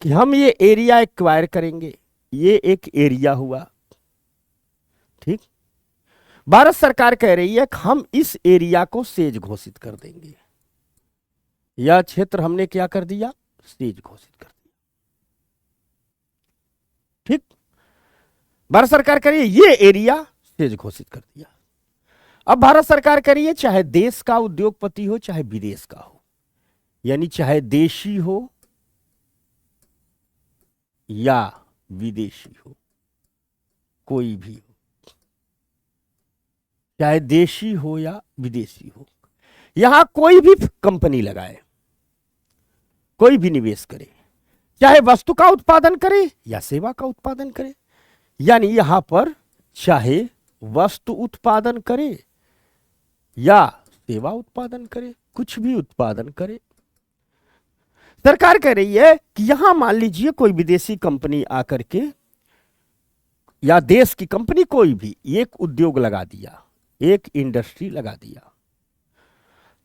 कि हम ये एरिया एक्वायर करेंगे, ये एक एरिया हुआ, ठीक। भारत सरकार कह रही है कि हम इस एरिया को सेज घोषित कर देंगे, यह क्षेत्र हमने क्या कर दिया, सेज घोषित कर दिया, ठीक। भारत सरकार कह रही है ये एरिया सेज घोषित कर दिया। अब भारत सरकार कह रही है चाहे देश का उद्योगपति हो चाहे विदेश का हो, यानी चाहे देशी हो या विदेशी हो, कोई भी हो, चाहे देशी हो या विदेशी हो, यहां कोई भी कंपनी लगाए, कोई भी निवेश करे, चाहे वस्तु का उत्पादन करे या सेवा का उत्पादन करे, यानी यहां पर चाहे वस्तु उत्पादन करे या सेवा उत्पादन करे, कुछ भी उत्पादन करे, सरकार कह रही है कि यहां मान लीजिए कोई विदेशी कंपनी आकर के या देश की कंपनी कोई भी एक उद्योग लगा दिया, एक इंडस्ट्री लगा दिया,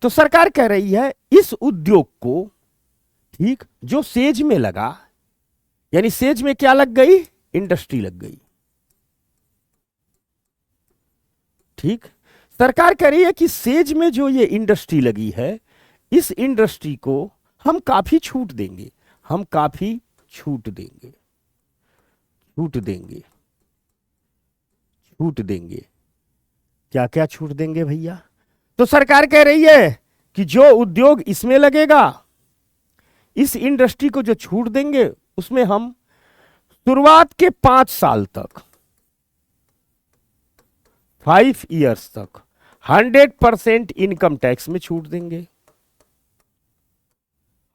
तो सरकार कह रही है इस उद्योग को, ठीक, जो सेज में लगा, यानी सेज में क्या लग गई, इंडस्ट्री लग गई, ठीक। सरकार कह रही है कि सेज में जो ये इंडस्ट्री लगी है, इस इंडस्ट्री को हम काफी छूट देंगे, हम काफी छूट देंगे, छूट देंगे, छूट देंगे। क्या क्या छूट देंगे भैया? तो सरकार कह रही है कि जो उद्योग इसमें लगेगा, इस इंडस्ट्री को जो छूट देंगे, उसमें हम शुरुआत के 5 साल तक, 5 इयर्स तक 100% इनकम टैक्स में छूट देंगे,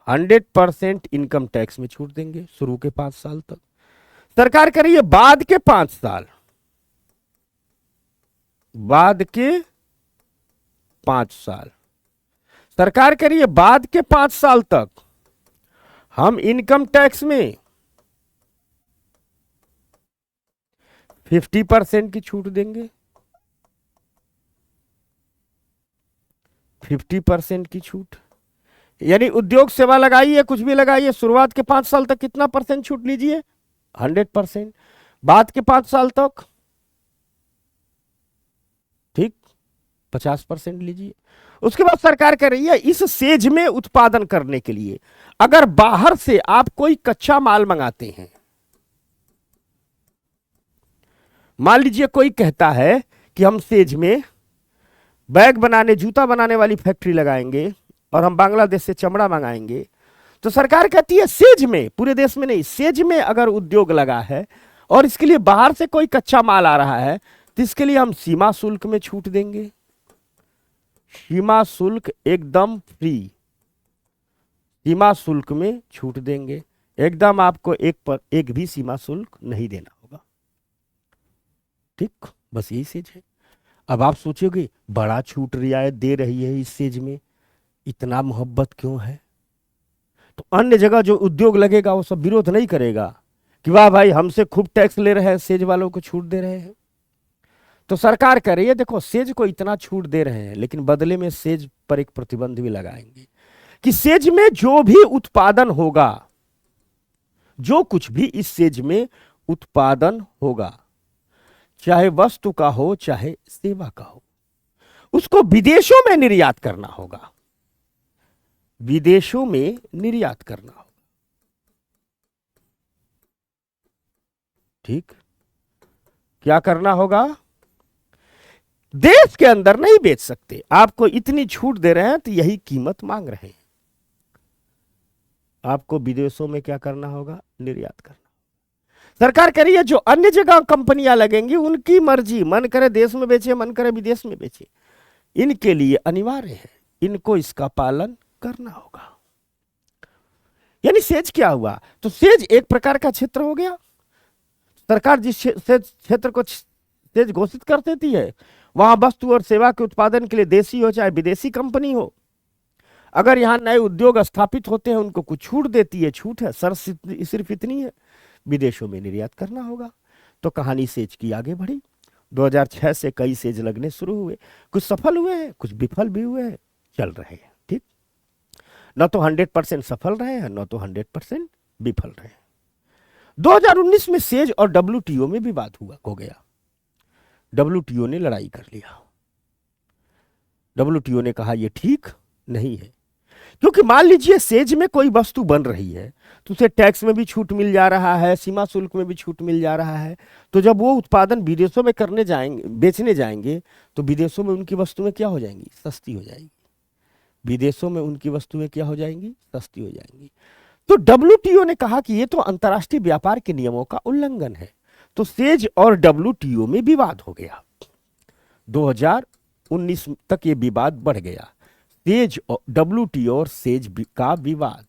100% इनकम टैक्स में छूट देंगे शुरू के 5 साल तक। सरकार कह रही है बाद के 5 साल, बाद के 5 साल, सरकार कह रही है बाद के 5 साल तक हम इनकम टैक्स में 50% की छूट देंगे, 50% की छूट, यानी उद्योग सेवा लगाइए, कुछ भी लगाइए, शुरुआत के 5 साल तक कितना परसेंट छूट लीजिए, 100%, बाद के 5 साल तक, ठीक, 50% लीजिए। उसके बाद सरकार कह रही है इस सेज में उत्पादन करने के लिए अगर बाहर से आप कोई कच्चा माल मंगाते हैं, मान लीजिए कोई कहता है कि हम सेज में बैग बनाने, जूता बनाने वाली फैक्ट्री लगाएंगे और हम बांग्लादेश से चमड़ा मंगाएंगे, तो सरकार कहती है सेज में, पूरे देश में नहीं, सेज में अगर उद्योग लगा है और इसके लिए बाहर से कोई कच्चा माल आ रहा है, तो इसके लिए हम सीमा शुल्क में छूट देंगे, सीमा शुल्क एकदम फ्री, सीमा शुल्क में छूट देंगे, एकदम आपको एक भी सीमा शुल्क नहीं देना होगा, ठीक। बस यही सेज है। अब आप सोचोगे बड़ा छूट रियायत दे रही है इस सेज में, इतना मोहब्बत क्यों है? तो अन्य जगह जो उद्योग लगेगा वो सब विरोध नहीं करेगा, कि वाह भाई हमसे खूब टैक्स ले रहे हैं, सेज वालों को छूट दे रहे हैं। तो सरकार कह रही है देखो सेज को इतना छूट दे रहे हैं लेकिन बदले में सेज पर एक प्रतिबंध भी लगाएंगे कि सेज में जो भी उत्पादन होगा, जो कुछ भी इस सेज में उत्पादन होगा, चाहे वस्तु का हो चाहे सेवा का हो, उसको विदेशों में निर्यात करना होगा, विदेशों में निर्यात करना होगा। ठीक, क्या करना होगा? देश के अंदर नहीं बेच सकते, आपको इतनी छूट दे रहे हैं तो यही कीमत मांग रहे हैं, आपको विदेशों में क्या करना होगा? निर्यात करना। सरकार कह रही है जो अन्य जगह कंपनियां लगेंगी उनकी मर्जी, मन करे देश में बेचे, मन करे विदेश में बेचे, इनके लिए अनिवार्य है, इनको इसका पालन करना होगा। यानी सेज क्या हुआ? तो सेज एक प्रकार का क्षेत्र हो गया। सरकार जिस क्षेत्र को सेज घोषित कर देती है वहां वस्तु और सेवा के उत्पादन के लिए देशी हो चाहे विदेशी कंपनी हो, अगर यहां नए उद्योग स्थापित होते हैं उनको कुछ छूट देती है। छूट है सर सिर्फ इतनी है, विदेशों में निर्यात करना होगा। तो कहानी सेज की आगे बढ़ी। 2006 से कई सेज लगने शुरू हुए, कुछ सफल हुए हैं, कुछ विफल भी हुए हैं, चल रहे हैं। ठीक, न तो 100% सफल रहे हैं, न तो 100% विफल रहे हैं। 2019 में सेज और डब्ल्यूटीओ में विवाद हो गया। डब्ल्यूटीओ ने लड़ाई कर लिया। डब्ल्यूटीओ ने कहा यह ठीक नहीं है, क्योंकि मान लीजिए सेज में कोई वस्तु बन रही है तो उसे टैक्स में भी छूट मिल जा रहा है, सीमा शुल्क में भी छूट मिल जा रहा है। तो जब वो उत्पादन विदेशों में करने जाएंगे, बेचने जाएंगे, तो विदेशों में उनकी वस्तुएं क्या हो जाएंगी? सस्ती हो जाएंगी। विदेशों में उनकी वस्तुएं क्या हो जाएंगी? सस्ती हो जाएंगी। तो डब्ल्यूटीओ ने कहा कि यह तो अंतर्राष्ट्रीय व्यापार के नियमों का उल्लंघन है। तो सेज और डब्ल्यूटीओ में विवाद हो गया। 2019 तक ये विवाद बढ़ गया। सेज और डब्ल्यूटीओ और सेज का विवाद,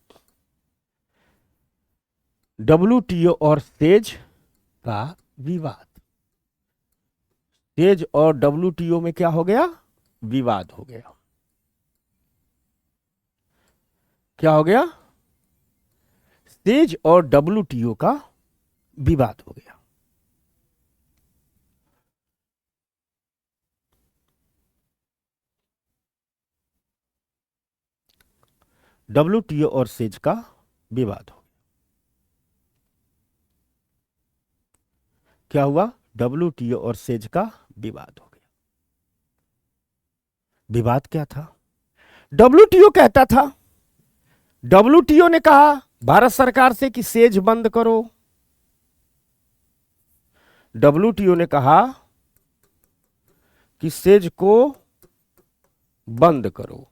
डब्ल्यूटीओ और सेज का विवाद, सेज और डब्ल्यूटीओ में क्या हो गया? विवाद हो गया। क्या हो गया? सेज और डब्ल्यूटीओ का विवाद हो गया। डब्ल्यूटीओ और सेज का विवाद हो गया। क्या हुआ? डब्ल्यूटीओ और सेज का विवाद हो गया। विवाद क्या था? डब्ल्यूटीओ कहता था, डब्ल्यूटीओ ने कहा भारत सरकार से कि सेज बंद करो। डब्ल्यूटीओ ने कहा कि सेज को बंद करो।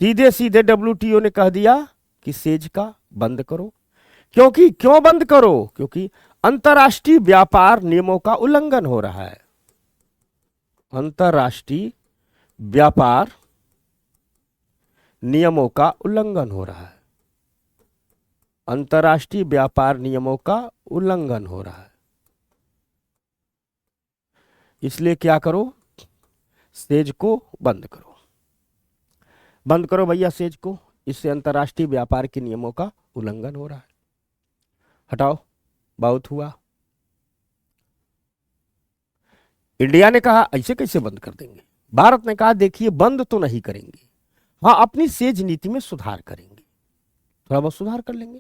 सीधे सीधे डब्ल्यूटीओ ने कह दिया कि सेज का बंद करो। क्योंकि क्यों बंद करो? क्योंकि अंतर्राष्ट्रीय व्यापार नियमों का उल्लंघन हो रहा है। अंतर्राष्ट्रीय व्यापार नियमों का उल्लंघन हो रहा है। अंतर्राष्ट्रीय व्यापार नियमों का उल्लंघन हो रहा है। इसलिए क्या करो? सेज को बंद करो। बंद करो भैया सेज को, इससे अंतर्राष्ट्रीय व्यापार के नियमों का उल्लंघन हो रहा है। हटाओ, बहुत हुआ। इंडिया ने कहा ऐसे कैसे बंद कर देंगे। भारत ने कहा देखिए बंद तो नहीं करेंगे, हाँ अपनी सेज नीति में सुधार करेंगे, थोड़ा बहुत सुधार कर लेंगे।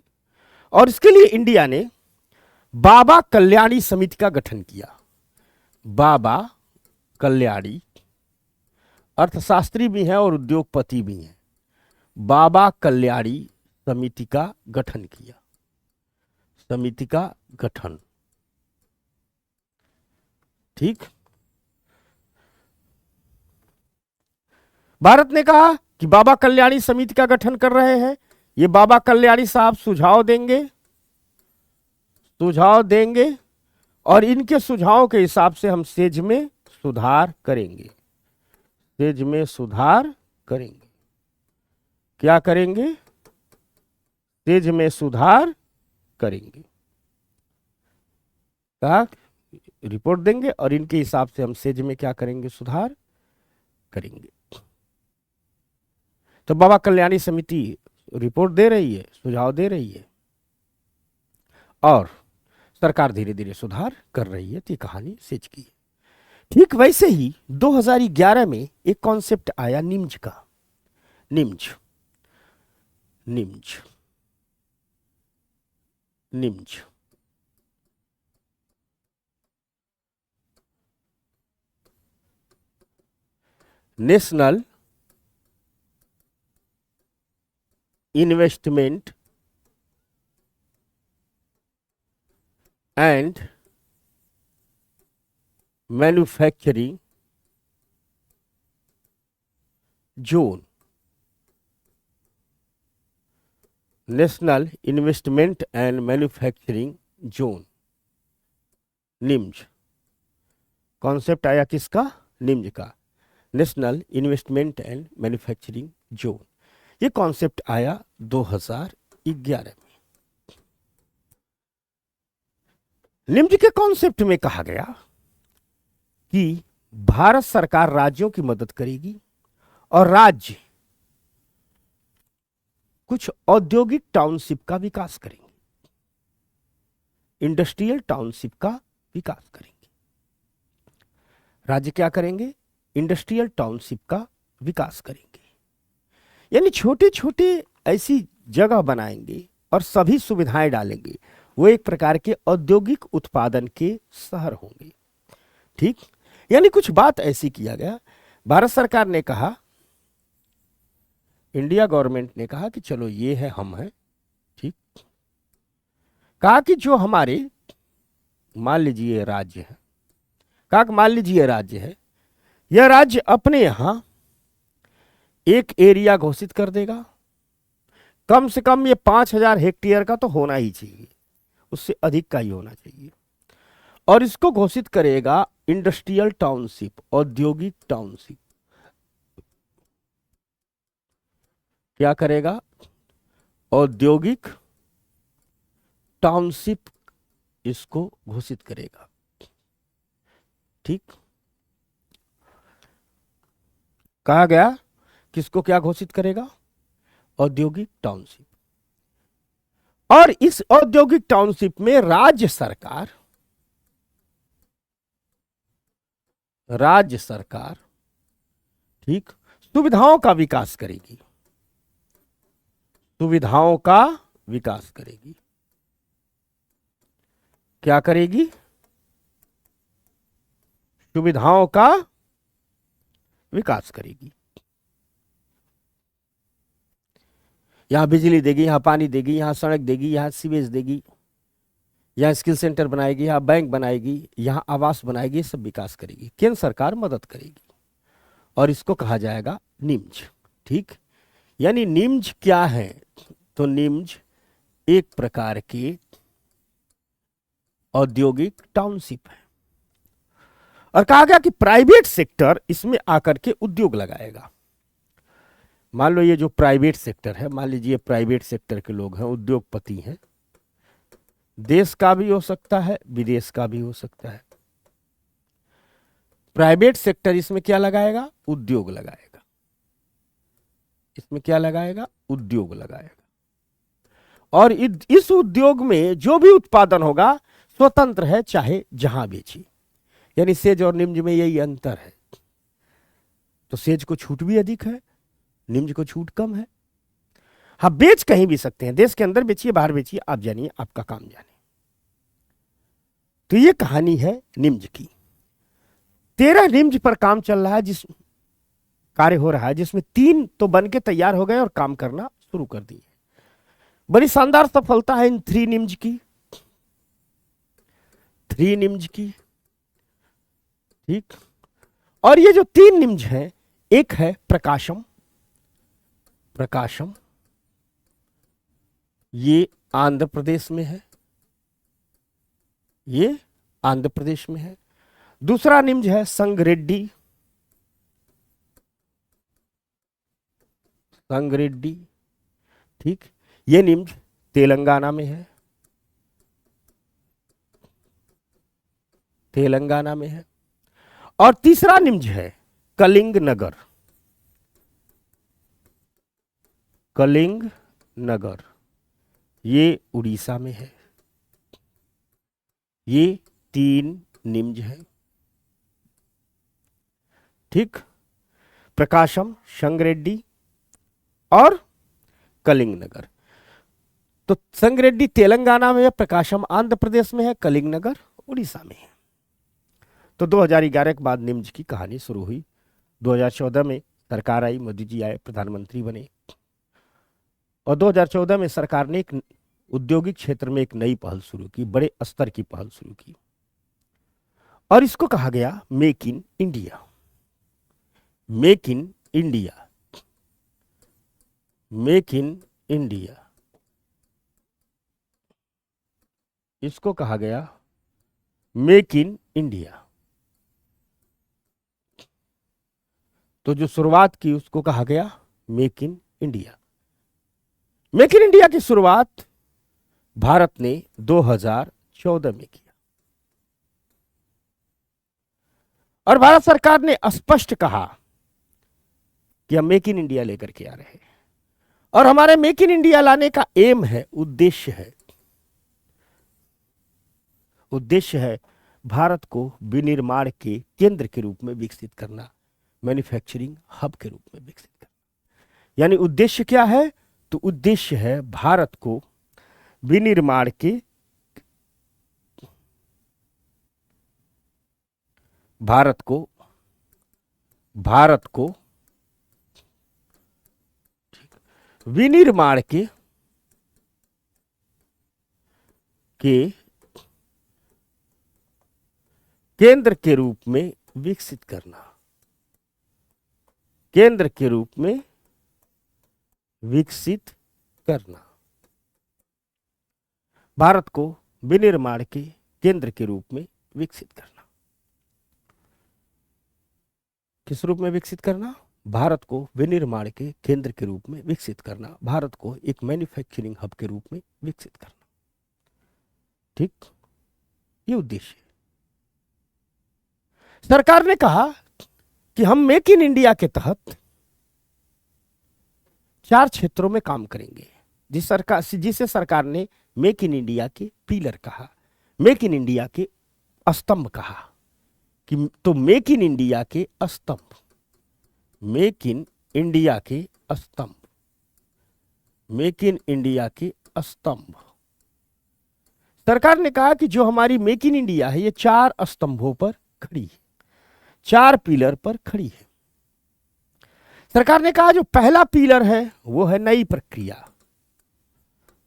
और इसके लिए इंडिया ने बाबा कल्याणी समिति का गठन किया। बाबा कल्याणी अर्थशास्त्री भी हैं और उद्योगपति भी हैं। बाबा कल्याणी समिति का गठन किया। समिति का गठन, ठीक। भारत ने कहा कि बाबा कल्याणी समिति का गठन कर रहे हैं, ये बाबा कल्याणी साहब सुझाव देंगे और इनके सुझावों के हिसाब से हम सेज में सुधार करेंगे। सेज में सुधार करेंगे। क्या करेंगे? सेज में सुधार करेंगे। कहा रिपोर्ट देंगे और इनके हिसाब से हम सेज में क्या करेंगे? सुधार करेंगे। तो बाबा कल्याणी समिति रिपोर्ट दे रही है, सुझाव दे रही है और सरकार धीरे धीरे सुधार कर रही है। तो ये कहानी सेज की है। ठीक वैसे ही 2011 में एक कॉन्सेप्ट आया निम्ज का। NIMZ NIMZ NIMZ national investment and manufacturing zone. National investment and manufacturing zone, NIMZ. Concept आया किसका? निम्ज का, national investment and manufacturing zone. ये कॉन्सेप्ट आया 2011 में। निम्ज के कॉन्सेप्ट में कहा गया कि भारत सरकार राज्यों की मदद करेगी और राज्य कुछ औद्योगिक टाउनशिप का विकास करेंगे, इंडस्ट्रियल टाउनशिप का विकास करेंगे। राज्य क्या करेंगे? इंडस्ट्रियल टाउनशिप का विकास करेंगे, यानी छोटे छोटे ऐसी जगह बनाएंगे और सभी सुविधाएं डालेंगे। वो एक प्रकार के औद्योगिक उत्पादन के शहर होंगे। ठीक, यानी कुछ बात ऐसी किया गया। भारत सरकार ने कहा, इंडिया गवर्नमेंट ने कहा कि चलो ये है, हम हैं। ठीक, कहा कि जो हमारे मान लीजिए राज्य है, कहा कि मान लीजिए राज्य है, यह राज्य अपने यहां एक एरिया घोषित कर देगा। कम से कम ये 5,000 हेक्टेयर का तो होना ही चाहिए, उससे अधिक का ही होना चाहिए। और इसको घोषित करेगा इंडस्ट्रियल टाउनशिप, औद्योगिक टाउनशिप। क्या करेगा? औद्योगिक टाउनशिप इसको घोषित करेगा। ठीक, कहा गया किसको क्या घोषित करेगा? औद्योगिक टाउनशिप। और इस औद्योगिक टाउनशिप में राज्य सरकार ठीक सुविधाओं का विकास करेगी, सुविधाओं का विकास करेगी। क्या करेगी? सुविधाओं का विकास करेगी। यहां बिजली देगी, यहां पानी देगी, यहां सड़क देगी, यहां सीवेज देगी, यहां स्किल सेंटर बनाएगी, यहां बैंक बनाएगी, यहां आवास बनाएगी, सब विकास करेगी। केंद्र सरकार मदद करेगी और इसको कहा जाएगा निम्ज। ठीक, यानी निम्ज क्या है? तो निम्ज एक प्रकार के औद्योगिक टाउनशिप है। और कहा गया कि प्राइवेट सेक्टर इसमें आकर के उद्योग लगाएगा। मान लो ये जो प्राइवेट सेक्टर है, मान लीजिए प्राइवेट सेक्टर के लोग हैं, उद्योगपति हैं, देश का भी हो सकता है, विदेश का भी हो सकता है। प्राइवेट सेक्टर इसमें क्या लगाएगा? उद्योग लगाएगा। इसमें क्या लगाएगा? उद्योग लगाएगा। और इस उद्योग में जो भी उत्पादन होगा स्वतंत्र है, चाहे जहां बेची। यानी सेज और निम्ज में यही अंतर है। तो सेज को छूट भी अधिक है, निम्ज को छूट कम है। हाँ, बेच कहीं भी सकते हैं, देश के अंदर बेचिए, बाहर बेचिए, आप जानिए, आपका काम जाने। तो ये कहानी है निम्ज की। 13 निम्ज पर काम चल रहा है, जिस कार्य हो रहा है, जिसमें 3 तो बन के तैयार हो गए और काम करना शुरू कर दिए। बड़ी शानदार सफलता है इन 3 निम्ज की, 3 निम्ज की। ठीक, और ये जो 3 निम्ज हैं, एक है प्रकाशम। प्रकाशम ये आंध्र प्रदेश में है, ये आंध्र प्रदेश में है। दूसरा निम्ज है संगरेड्डी। संगरेड्डी, ठीक, ये निम्ज तेलंगाना में है, तेलंगाना में है। और तीसरा निम्ज है कलिंग नगर। कलिंग नगर, ये उड़ीसा में है। ये 3 निम्न है। ठीक, प्रकाशम, संगरेड्डी और कलिंग नगर। तो संगरेड्डी तेलंगाना में है, प्रकाशम आंध्र प्रदेश में है, कलिंग नगर उड़ीसा में है। तो 2011 के बाद निम्न की कहानी शुरू हुई। 2014 में सरकार आई, मोदी जी आए, प्रधानमंत्री बने, और 2014 में सरकार ने एक औद्योगिक क्षेत्र में एक नई पहल शुरू की, बड़े स्तर की पहल शुरू की, और इसको कहा गया make in India. Make in India, make in India, इसको कहा गया मेक इन इंडिया। तो जो शुरुआत की उसको कहा गया make in India. Make in India की शुरुआत भारत ने 2014 में किया, और भारत सरकार ने स्पष्ट कहा कि हम मेक इन इंडिया लेकर के आ रहे हैं, और हमारे मेक इन इंडिया लाने का एम है, उद्देश्य है भारत को विनिर्माण के केंद्र के रूप में विकसित करना, मैन्युफैक्चरिंग हब के रूप में विकसित करना। यानी उद्देश्य क्या है? तो उद्देश्य है भारत को विनिर्माण के भारत को विनिर्माण के केंद्र के रूप में विकसित करना, केंद्र के रूप में विकसित करना, भारत को विनिर्माण के केंद्र के रूप में विकसित करना। किस रूप में विकसित करना? भारत को विनिर्माण के केंद्र के रूप में विकसित करना, भारत को एक मैन्युफैक्चरिंग हब के रूप में विकसित करना। ठीक, ये उद्देश्य है। सरकार ने कहा कि हम मेक इन इंडिया के तहत 4 क्षेत्रों में काम करेंगे, जिसे सरकार ने मेक इन इंडिया के पिलर कहा, मेक इन इंडिया के स्तंभ कहा। कि तो मेक इन इंडिया के स्तंभ, मेक इन इंडिया के स्तंभ, मेक इन इंडिया के स्तंभ। सरकार ने कहा कि जो हमारी मेक इन इंडिया है ये 4 स्तंभों पर खड़ी है, 4 पिलर पर खड़ी है। सरकार ने कहा जो पहला पिलर है वो है नई प्रक्रिया,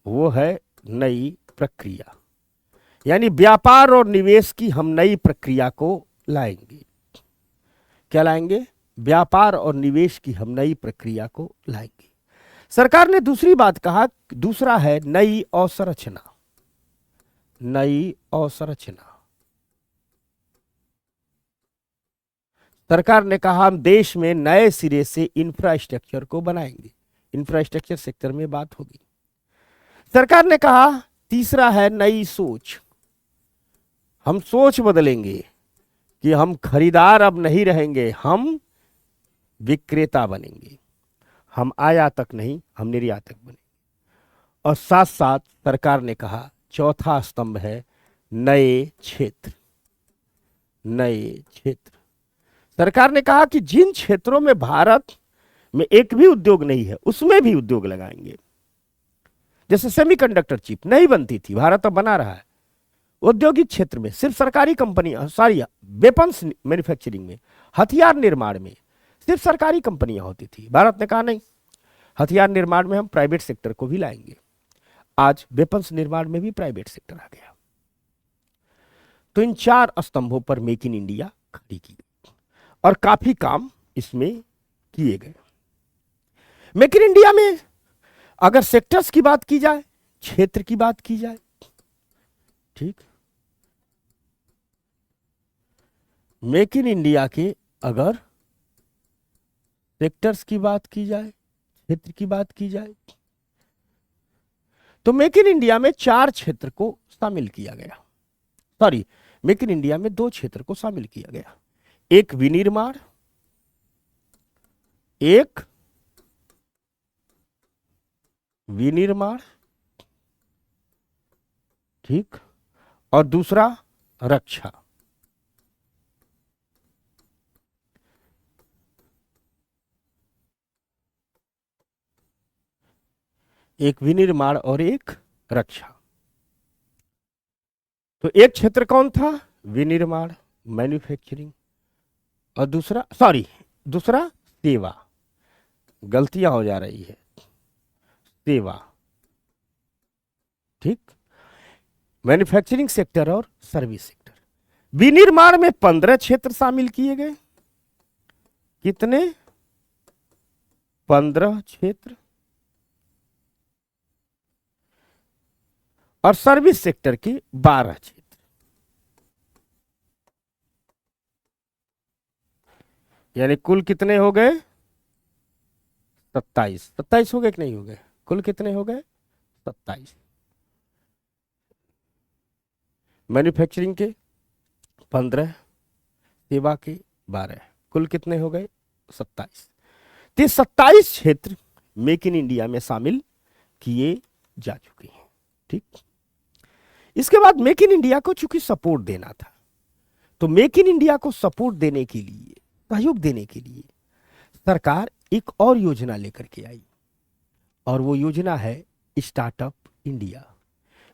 वो है नई प्रक्रिया। यानी व्यापार और निवेश की हम नई प्रक्रिया को लाएंगे। क्या लाएंगे? व्यापार और निवेश की हम नई प्रक्रिया को लाएंगे। सरकार ने दूसरी बात कहा, दूसरा है नई अवसंरचना, नई अवसंरचना। सरकार ने कहा हम देश में नए सिरे से इंफ्रास्ट्रक्चर को बनाएंगे, इंफ्रास्ट्रक्चर सेक्टर में बात होगी। सरकार ने कहा तीसरा है नई सोच, हम सोच बदलेंगे कि हम खरीदार अब नहीं रहेंगे, हम विक्रेता बनेंगे, हम आयातक नहीं, हम निर्यातक बनेंगे। और साथ साथ सरकार ने कहा चौथा स्तंभ है नए क्षेत्र, नए क्षेत्र। सरकार ने कहा कि जिन क्षेत्रों में भारत में एक भी उद्योग नहीं है उसमें भी उद्योग लगाएंगे। जैसे सेमीकंडक्टर चिप नहीं बनती थी, भारत अब बना रहा है। औद्योगिक क्षेत्र में सिर्फ सरकारी कंपनियां, सारी वेपन्स मैन्युफैक्चरिंग में, हथियार निर्माण में सिर्फ सरकारी कंपनियां होती थी। भारत ने कहा नहीं, हथियार निर्माण में हम प्राइवेट सेक्टर को भी लाएंगे। आज वेपन्स निर्माण में भी प्राइवेट सेक्टर आ गया। तो इन 4 स्तंभों पर मेक इन इंडिया खड़ी की गई और काफी काम इसमें किए गए। मेक इन इंडिया में अगर सेक्टर्स की बात की जाए, क्षेत्र की बात की जाए, ठीक, मेक इन इंडिया के अगर सेक्टर्स की बात की जाए, क्षेत्र की बात की जाए, तो मेक इन इंडिया में 4 क्षेत्र को शामिल किया गया। सॉरी, मेक इन इंडिया में 2 क्षेत्र को शामिल किया गया, एक विनिर्माण, एक विनिर्माण, ठीक, और दूसरा रक्षा। एक विनिर्माण और एक रक्षा। तो एक क्षेत्र कौन था? विनिर्माण, मैन्युफैक्चरिंग, और दूसरा, सॉरी, दूसरा सेवा। गलतियां हो जा रही है, सेवा, ठीक, मैन्युफैक्चरिंग सेक्टर और सर्विस सेक्टर। विनिर्माण में 15 क्षेत्र शामिल किए गए। कितने? 15 क्षेत्र। और सर्विस सेक्टर के 12 क्षेत्र। यानी कुल कितने हो गए? 27। 27 हो गए कि नहीं हो गए? कुल कितने हो गए? 27। मैन्युफैक्चरिंग के 15, सेवा के 12, कुल कितने हो गए? 27। तो 27 क्षेत्र मेक इन इंडिया में शामिल किए जा चुके हैं, ठीक। इसके बाद मेक इन इंडिया को चूंकि सपोर्ट देना था, तो मेक इन इंडिया को सपोर्ट देने के लिए, सहयोग देने के लिए सरकार एक और योजना लेकर के आई, और वो योजना है startup India.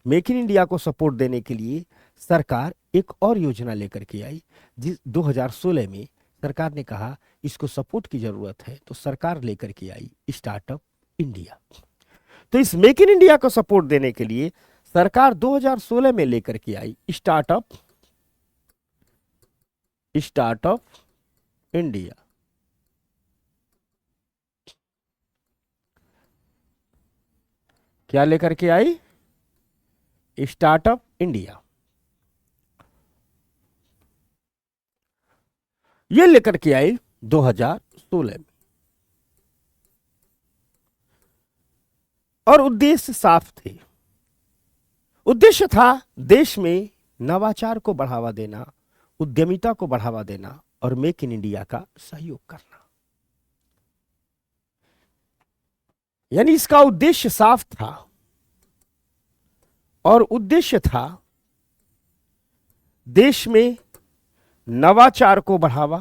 Make in India को सपोर्ट देने के लिए सरकार एक और योजना लेकर के आई, जिस 2016 में सरकार ने कहा इसको सपोर्ट की जरूरत है, तो सरकार लेकर के आई स्टार्टअप इंडिया। तो इस मेक इन इंडिया को सपोर्ट देने के लिए सरकार 2016 में लेकर के आई स्टार्टअप इंडिया। क्या लेकर के आई? Startup India. ये लेकर के आई 2016 में, और उद्देश्य साफ थे। उद्देश्य था देश में नवाचार को बढ़ावा देना, उद्यमिता को बढ़ावा देना और मेक इन इंडिया का सहयोग करना। यानी इसका उद्देश्य साफ था, और उद्देश्य था देश में नवाचार को बढ़ावा,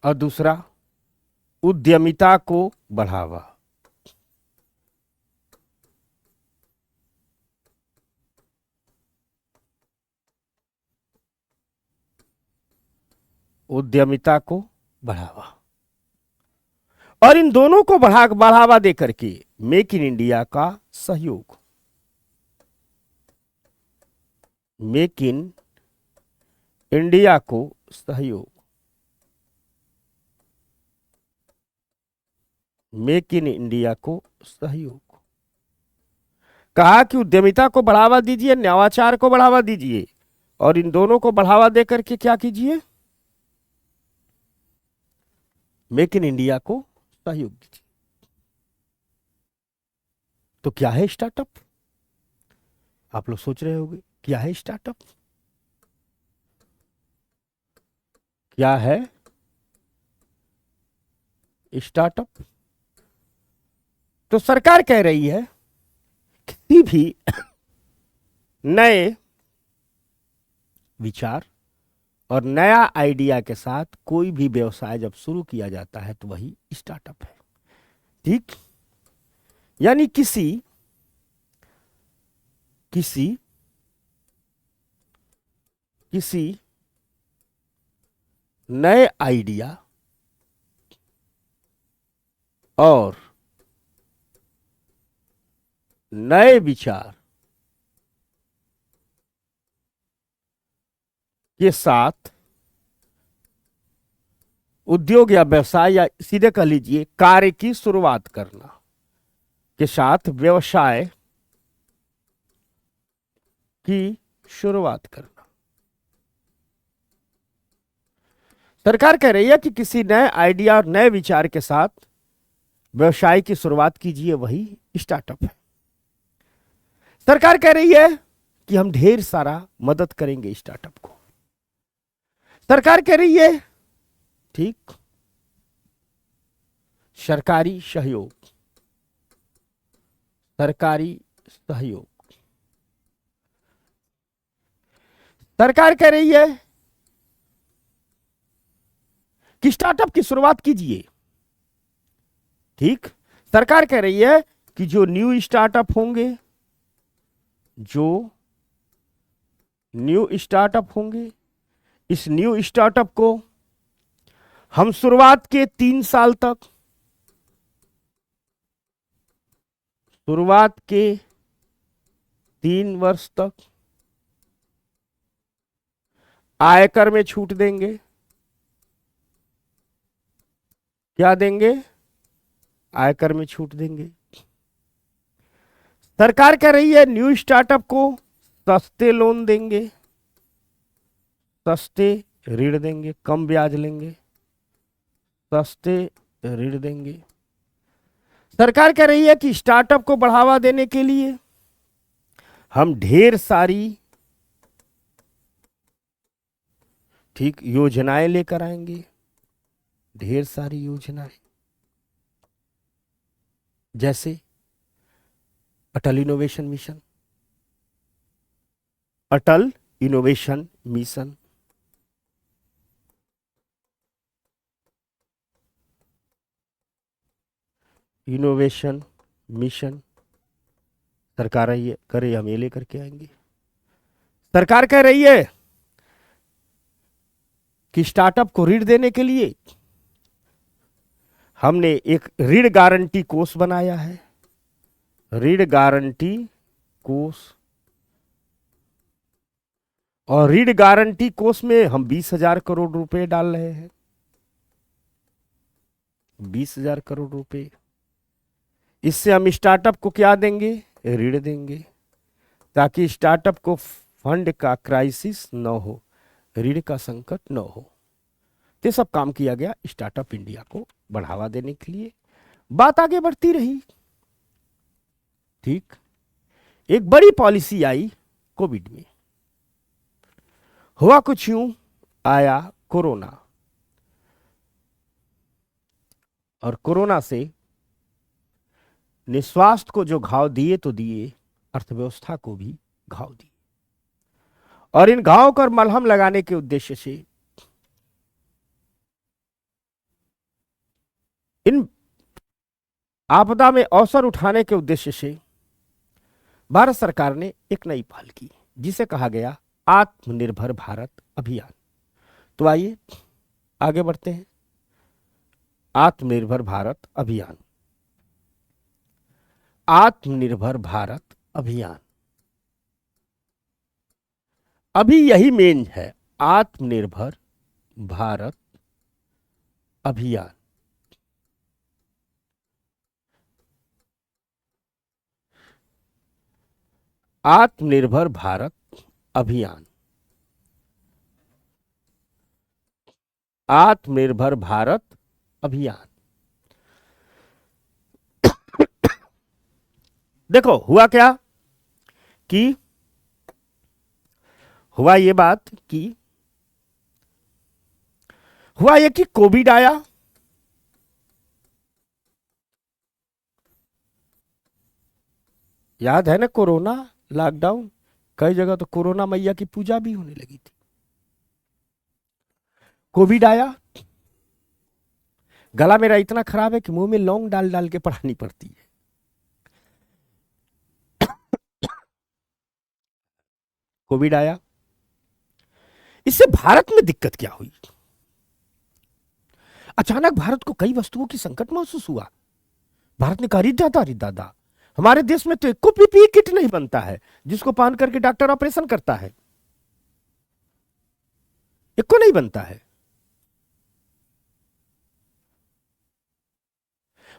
और दूसरा उद्यमिता को बढ़ावा। उद्यमिता को बढ़ावा, और इन दोनों को बढ़ावा देकर के मेक इन इंडिया का सहयोग। मेक इन इंडिया को सहयोग, मेक इन इंडिया को सहयोग। कहा कि उद्यमिता को बढ़ावा दीजिए, नवाचार को बढ़ावा दीजिए, और इन दोनों को बढ़ावा देकर के क्या कीजिए? मेक इन इंडिया को सहयोग दीजिए। तो क्या है स्टार्टअप? आप लोग सोच रहे होंगे क्या है स्टार्टअप? क्या है स्टार्टअप? तो सरकार कह रही है किसी भी नए विचार और नया आइडिया के साथ कोई भी व्यवसाय जब शुरू किया जाता है तो वही स्टार्टअप है, ठीक। यानी किसी नए आइडिया और नए विचार के साथ उद्योग या व्यवसाय, या सीधे कह लीजिए कार्य की शुरुआत करना, के साथ व्यवसाय की शुरुआत करना। सरकार कह रही है कि किसी नए आइडिया और नए विचार के साथ व्यवसाय की शुरुआत कीजिए, वही स्टार्टअप है। सरकार कह रही है कि हम ढेर सारा मदद करेंगे स्टार्टअप को। सरकार कह रही है ठीक, सरकारी सहयोग, सरकारी सहयोग। सरकार कह रही है कि स्टार्टअप की शुरुआत कीजिए। ठीक, सरकार कह रही है कि जो न्यू स्टार्टअप होंगे, जो न्यू स्टार्टअप होंगे, इस न्यू स्टार्टअप को हम शुरुआत के 3 साल तक, शुरुआत के 3 वर्ष तक आयकर में छूट देंगे। क्या देंगे? आयकर में छूट देंगे। सरकार कह रही है न्यू स्टार्टअप को सस्ते लोन देंगे, सस्ते ऋण देंगे, कम ब्याज लेंगे, सस्ते ऋण देंगे। सरकार कह रही है कि स्टार्टअप को बढ़ावा देने के लिए हम ढेर सारी ठीक योजनाएं लेकर आएंगे, ढेर सारी योजनाएं, जैसे अटल इनोवेशन मिशन, अटल इनोवेशन मिशन, इनोवेशन मिशन सरकार ये करे, हम ये लेकर के आएंगे। सरकार कह रही है कि स्टार्टअप को ऋण देने के लिए हमने एक ऋण गारंटी कोष बनाया है, ऋण गारंटी कोष। और ऋण गारंटी कोष में हम 20,000 करोड़ रुपए डाल रहे हैं, 20,000 करोड़ रुपए। इससे हम स्टार्टअप को क्या देंगे? ऋण देंगे, ताकि स्टार्टअप को फंड का क्राइसिस न हो, ऋण का संकट न हो। ये सब काम किया गया स्टार्टअप इंडिया को बढ़ावा देने के लिए। बात आगे बढ़ती रही। ठीक, एक बड़ी पॉलिसी आई कोविड में। हुआ कुछ यूं, आया कोरोना, और कोरोना से ने स्वास्थ्य को जो घाव दिए तो दिए, अर्थव्यवस्था को भी घाव दिए। और इन घावों पर मलहम लगाने के उद्देश्य से, इन आपदा में अवसर उठाने के उद्देश्य से भारत सरकार ने एक नई पहल की, जिसे कहा गया आत्मनिर्भर भारत अभियान। तो आइए आगे बढ़ते हैं। आत्मनिर्भर भारत अभियान, आत्मनिर्भर भारत अभियान, अभी यही मेन है, आत्मनिर्भर भारत अभियान। आत्मनिर्भर भारत अभियान, आत्मनिर्भर भारत अभियान। देखो हुआ क्या कि हुआ ये बात कि हुआ ये कि कोविड आया, याद है ना, कोरोना लॉकडाउन, कई जगह तो कोरोना मैया की पूजा भी होने लगी थी। कोविड आया, गला मेरा इतना खराब है कि मुंह में लौंग डाल डाल के पढ़ानी पड़ती है। कोविड आया, इससे भारत में दिक्कत क्या हुई? अचानक भारत को कई वस्तुओं की संकट महसूस हुआ। भारत ने कहा, अरे दादा, हमारे देश में तो एक पीपीई किट नहीं बनता है जिसको पहन करके डॉक्टर ऑपरेशन करता है, एक को नहीं बनता है।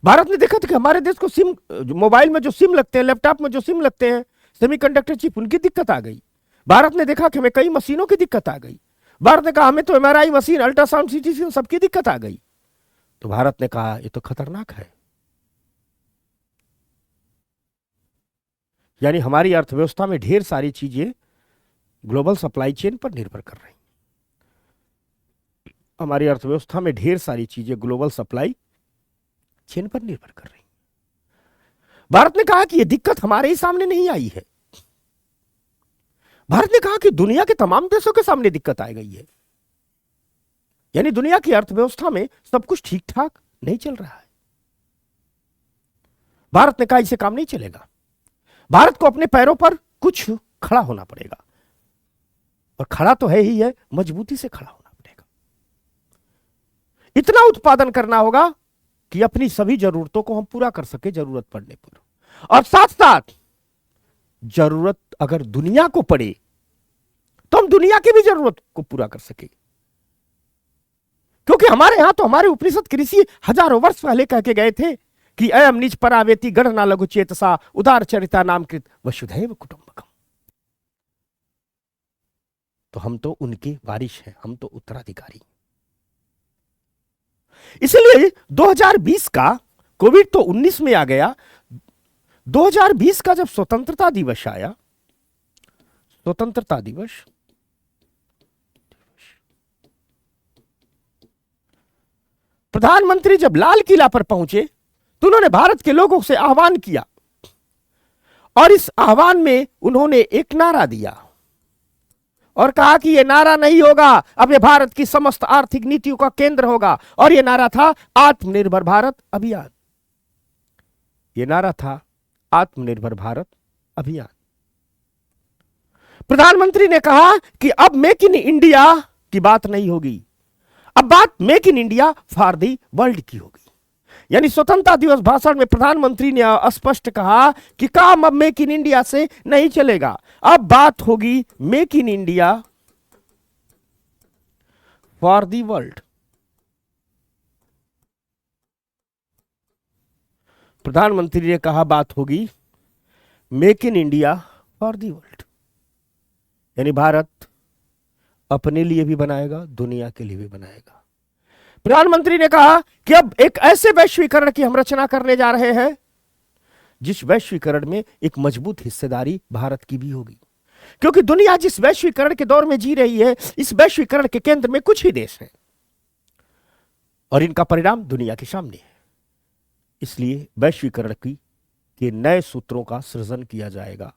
भारत ने देखा था कि हमारे देश को सिम, मोबाइल में जो सिम लगते हैं, लैपटॉप में जो सिम लगते हैं, सेमीकंडक्टर चिप, उनकी दिक्कत आ गई। भारत ने देखा कि हमें कई मशीनों की दिक्कत आ गई। भारत ने कहा हमें तो MRI machine, ultrasound, CT scan, सबकी दिक्कत आ गई। तो भारत ने कहा ये तो खतरनाक है, यानी हमारी अर्थव्यवस्था में ढेर सारी चीजें ग्लोबल सप्लाई चेन पर निर्भर कर रही। हमारी अर्थव्यवस्था में ढेर सारी चीजें ग्लोबल सप्लाई चेन पर निर्भर कर रही। भारत ने कहा कि यह दिक्कत हमारे ही सामने नहीं आई है। भारत ने कहा कि दुनिया के तमाम देशों के सामने दिक्कत आ गई है। यानी दुनिया की अर्थव्यवस्था में सब कुछ ठीक ठाक नहीं चल रहा है। भारत ने कहा इसे काम नहीं चलेगा, भारत को अपने पैरों पर कुछ खड़ा होना पड़ेगा, और खड़ा तो है ही है, मजबूती से खड़ा होना पड़ेगा। इतना उत्पादन करना होगा कि अपनी सभी जरूरतों को हम पूरा कर सके जरूरत पड़ने पर, और साथ साथ जरूरत अगर दुनिया को पड़े तो हम दुनिया की भी जरूरत को पूरा कर सके। क्योंकि हमारे यहां तो हमारे उपनिषद कृषि हजारों वर्ष पहले कह के गए थे कि अयम निज परावेति गणना लघु चेतसा उदार चरिता नामकृत वसुधैव कुटुंबकम। तो हम तो उनके वारिश हैं, हम तो उत्तराधिकारी। इसलिए 2020 का, कोविड तो 19 में आ गया, 2020 का जब स्वतंत्रता दिवस आया, स्वतंत्रता दिवस, प्रधानमंत्री जब लाल किला पर पहुंचे तो उन्होंने भारत के लोगों से आह्वान किया, और इस आह्वान में उन्होंने एक नारा दिया और कहा कि यह नारा नहीं होगा, अब यह भारत की समस्त आर्थिक नीतियों का केंद्र होगा। और यह नारा था आत्मनिर्भर भारत अभियान। यह नारा था आत्मनिर्भर भारत अभियान। प्रधानमंत्री ने कहा कि अब मेक इन इंडिया की बात नहीं होगी, अब बात make in India for the world की होगी। यानी स्वतंत्रता दिवस भाषण में प्रधानमंत्री ने स्पष्ट कहा कि काम अब मेक इन इंडिया से नहीं चलेगा, अब बात होगी make in India for the world. प्रधानमंत्री ने कहा बात होगी make in India for the world, यानी भारत अपने लिए भी बनाएगा, दुनिया के लिए भी बनाएगा। प्रधानमंत्री ने कहा कि अब एक ऐसे वैश्वीकरण की हम रचना करने जा रहे हैं जिस वैश्वीकरण में एक मजबूत हिस्सेदारी भारत की भी होगी। क्योंकि दुनिया जिस वैश्वीकरण के दौर में जी रही है, इस वैश्वीकरण के केंद्र में कुछ ही देश हैं और इनका परिणाम दुनिया के सामने है। इसलिए वैश्वीकरण के नए सूत्रों का सृजन किया जाएगा।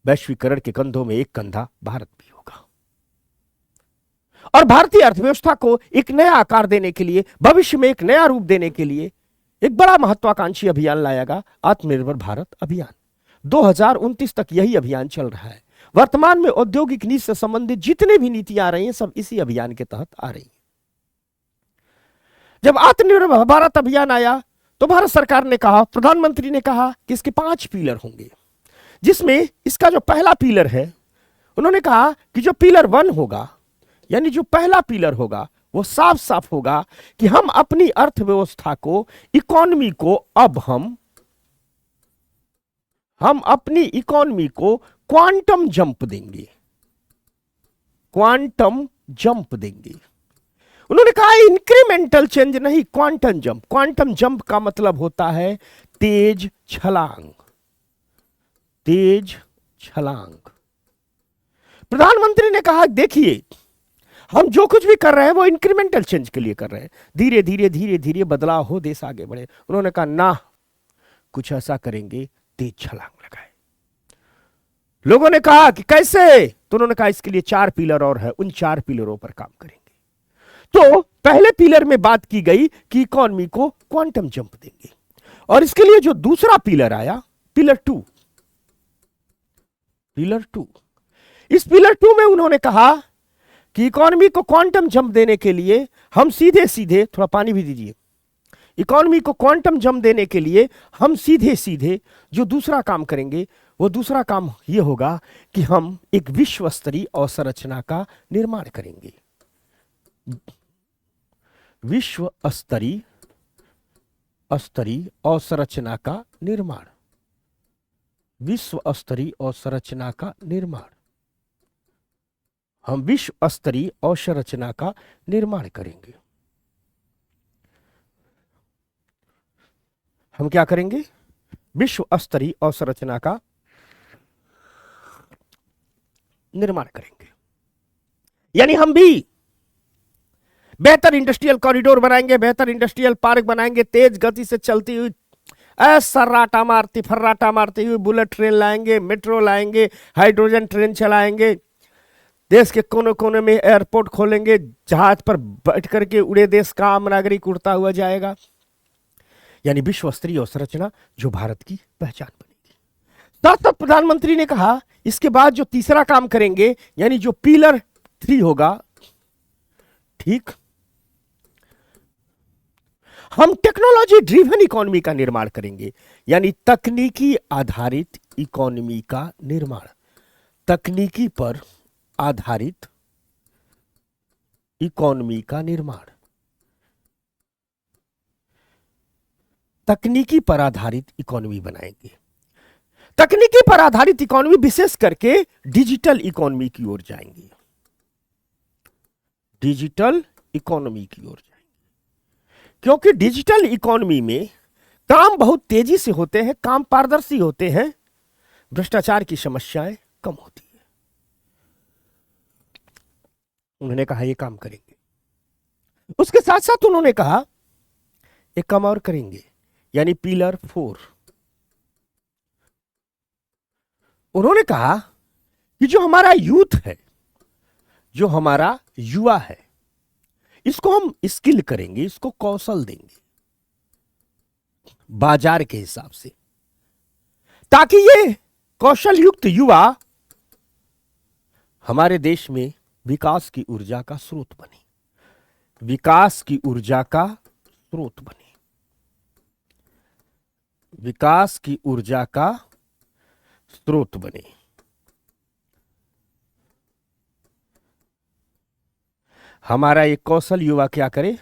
वैश्वीकरण के कंधों में एक कंधा भारत भी होगा, और भारतीय अर्थव्यवस्था को एक नया आकार देने के लिए, भविष्य में एक नया रूप देने के लिए एक बड़ा महत्वाकांक्षी अभियान लाएगा, आत्मनिर्भर भारत अभियान। 2029 तक यही अभियान चल रहा है। वर्तमान में औद्योगिक नीति से संबंधित जितने भी नीतियां आ रही हैं, सब इसी अभियान के तहत आ रही हैं। जब आत्मनिर्भर भारत अभियान आया तो भारत सरकार ने कहा, प्रधानमंत्री ने कहा कि इसके 5 पिलर होंगे, जिसमें इसका जो पहला पिलर है, उन्होंने कहा कि जो पिलर 1 होगा, यानी जो पहला पिलर होगा, वो साफ साफ होगा कि हम अपनी अर्थव्यवस्था को, इकोनॉमी को, अब हम अपनी इकोनॉमी को क्वांटम जंप देंगे, क्वांटम जंप देंगे। उन्होंने कहा इंक्रीमेंटल चेंज नहीं, क्वांटम जंप। क्वांटम जंप का मतलब होता है तेज छलांग, तेज छलांग। प्रधानमंत्री ने कहा देखिए, हम जो कुछ भी कर रहे हैं वो इंक्रीमेंटल चेंज के लिए कर रहे हैं, धीरे धीरे धीरे धीरे बदलाव हो, देश आगे बढ़े। उन्होंने कहा ना, कुछ ऐसा करेंगे तेज छलांग लगाए। लोगों ने कहा कि कैसे, तो उन्होंने कहा इसके लिए 4 पिलर और है, उन 4 पिलरों पर काम करेंगे। तो पहले पिलर में बात की गई कि इकोनॉमी को क्वांटम जंप देंगे, और इसके लिए जो दूसरा पिलर आया, पिलर 2, पिलर 2। इस पिलर 2 में उन्होंने कहा कि इकोनॉमी को क्वांटम जंप देने के लिए हम सीधे सीधे, थोड़ा पानी भी दीजिए, इकोनॉमी को क्वांटम जंप देने के लिए हम सीधे सीधे जो दूसरा काम करेंगे, वो दूसरा काम ये होगा कि हम एक विश्व स्तरीय अवसंरचना का निर्माण करेंगे। विश्व स्तरीय अवसंरचना का निर्माण, विश्व स्तरीय अवसंरचना का निर्माण। हम विश्व स्तरीय अवसंरचना का निर्माण करेंगे। हम क्या करेंगे? विश्व स्तरीय अवसंरचना का निर्माण करेंगे। यानी हम भी बेहतर इंडस्ट्रियल कॉरिडोर बनाएंगे, बेहतर इंडस्ट्रियल पार्क बनाएंगे, तेज गति से चलती हुई सर्राटा मारती फर्राटा मारती हुई बुलेट ट्रेन लाएंगे, मेट्रो लाएंगे, हाइड्रोजन ट्रेन चलाएंगे, देश के कोने कोने में एयरपोर्ट खोलेंगे, जहाज पर बैठ करके उड़े देश का आम नागरिक उड़ता हुआ जाएगा। यानी विश्व स्तरीय अवसंरचना जो भारत की पहचान बनेगी। साथ साथ प्रधानमंत्री ने कहा इसके बाद जो तीसरा काम करेंगे, यानी जो पिलर 3 होगा, ठीक, हम टेक्नोलॉजी ड्रिवन इकोनॉमी का निर्माण करेंगे। यानी तकनीकी आधारित इकोनॉमी का निर्माण, तकनीकी पर आधारित इकोनॉमी का निर्माण, तकनीकी पर आधारित इकोनॉमी बनाएंगे। तकनीकी पर आधारित इकोनॉमी विशेष करके डिजिटल इकोनॉमी की ओर जाएंगे, डिजिटल इकोनॉमी की ओर जाएंगे, क्योंकि डिजिटल इकोनॉमी में काम बहुत तेजी से होते हैं, काम पारदर्शी होते हैं, भ्रष्टाचार की समस्याएं कम होती है। उन्होंने कहा ये काम करेंगे। उसके साथ साथ उन्होंने कहा एक काम और करेंगे, यानी पिलर 4। उन्होंने कहा कि जो हमारा यूथ है, जो हमारा युवा है, इसको हम स्किल करेंगे, इसको कौशल देंगे बाजार के हिसाब से, ताकि ये कौशल युक्त युवा हमारे देश में विकास की ऊर्जा का स्रोत बने, विकास की ऊर्जा का स्रोत बने, विकास की ऊर्जा का स्रोत बने। हमारा एक कौशल युवा क्या करे,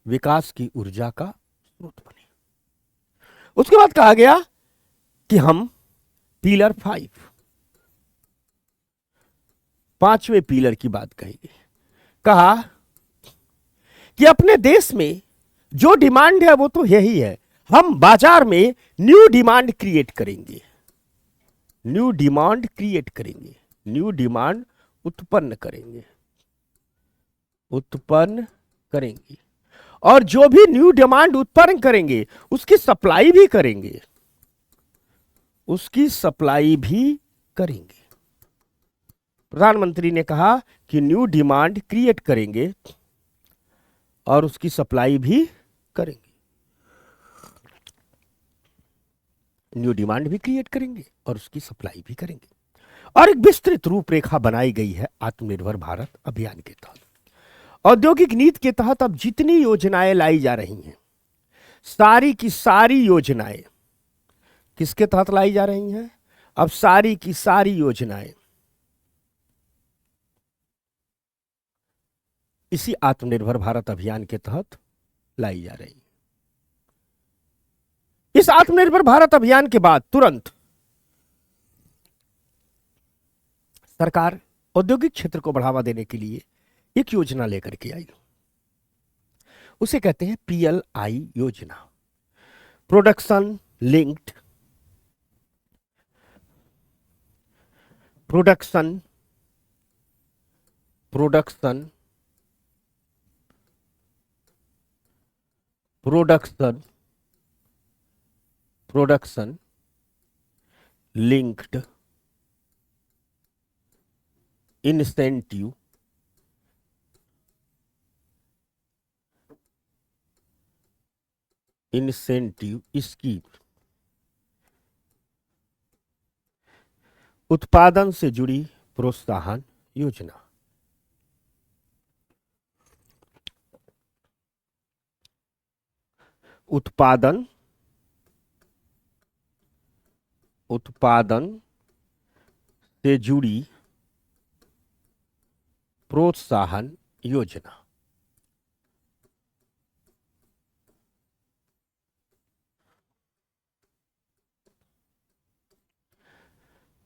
विकास की ऊर्जा का स्रोत बने। उसके बाद कहा गया कि हम पिलर 5, 5वें पिलर की बात कहेंगे। कहा कि अपने देश में जो डिमांड है वो तो यही है, हम बाजार में न्यू डिमांड क्रिएट करेंगे, न्यू डिमांड क्रिएट करेंगे, न्यू डिमांड उत्पन्न करेंगे, उत्पन्न करेंगे, और जो भी न्यू डिमांड उत्पन्न करेंगे उसकी सप्लाई भी करेंगे, उसकी सप्लाई भी करेंगे। प्रधानमंत्री ने कहा कि न्यू डिमांड क्रिएट करेंगे और उसकी सप्लाई भी करेंगे, न्यू डिमांड भी क्रिएट करेंगे और उसकी सप्लाई भी करेंगे। और एक विस्तृत रूपरेखा बनाई गई है आत्मनिर्भर भारत अभियान के तहत। औद्योगिक नीति के तहत अब जितनी योजनाएं लाई जा रही हैं, सारी की सारी योजनाएं किसके तहत लाई जा रही हैं? अब सारी की सारी योजनाएं इसी आत्मनिर्भर भारत अभियान के तहत लाई जा रही है। इस आत्मनिर्भर भारत अभियान के बाद तुरंत सरकार औद्योगिक क्षेत्र को बढ़ावा देने के लिए एक योजना लेकर के आई, उसे कहते हैं PLI योजना, production linked production production production production linked incentive scheme, उत्पादन से जुड़ी प्रोत्साहन योजना। उत्पादन से जुड़ी प्रोत्साहन योजना।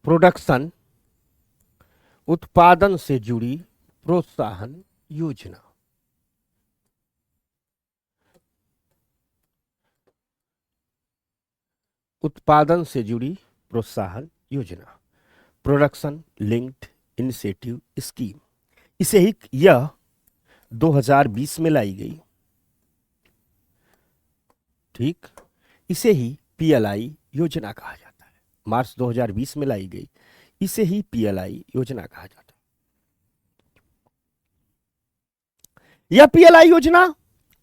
प्रोडक्शन, उत्पादन से जुड़ी प्रोत्साहन योजना। उत्पादन से जुड़ी प्रोत्साहन योजना, प्रोडक्शन लिंक्ड इनिशिएटिव स्कीम। इसे ही यह 2020 में लाई गई। ठीक, इसे ही पीएलआई योजना कहा जाता है। मार्च 2020 में लाई गई, इसे ही पीएलआई योजना कहा जाता है। यह पीएलआई योजना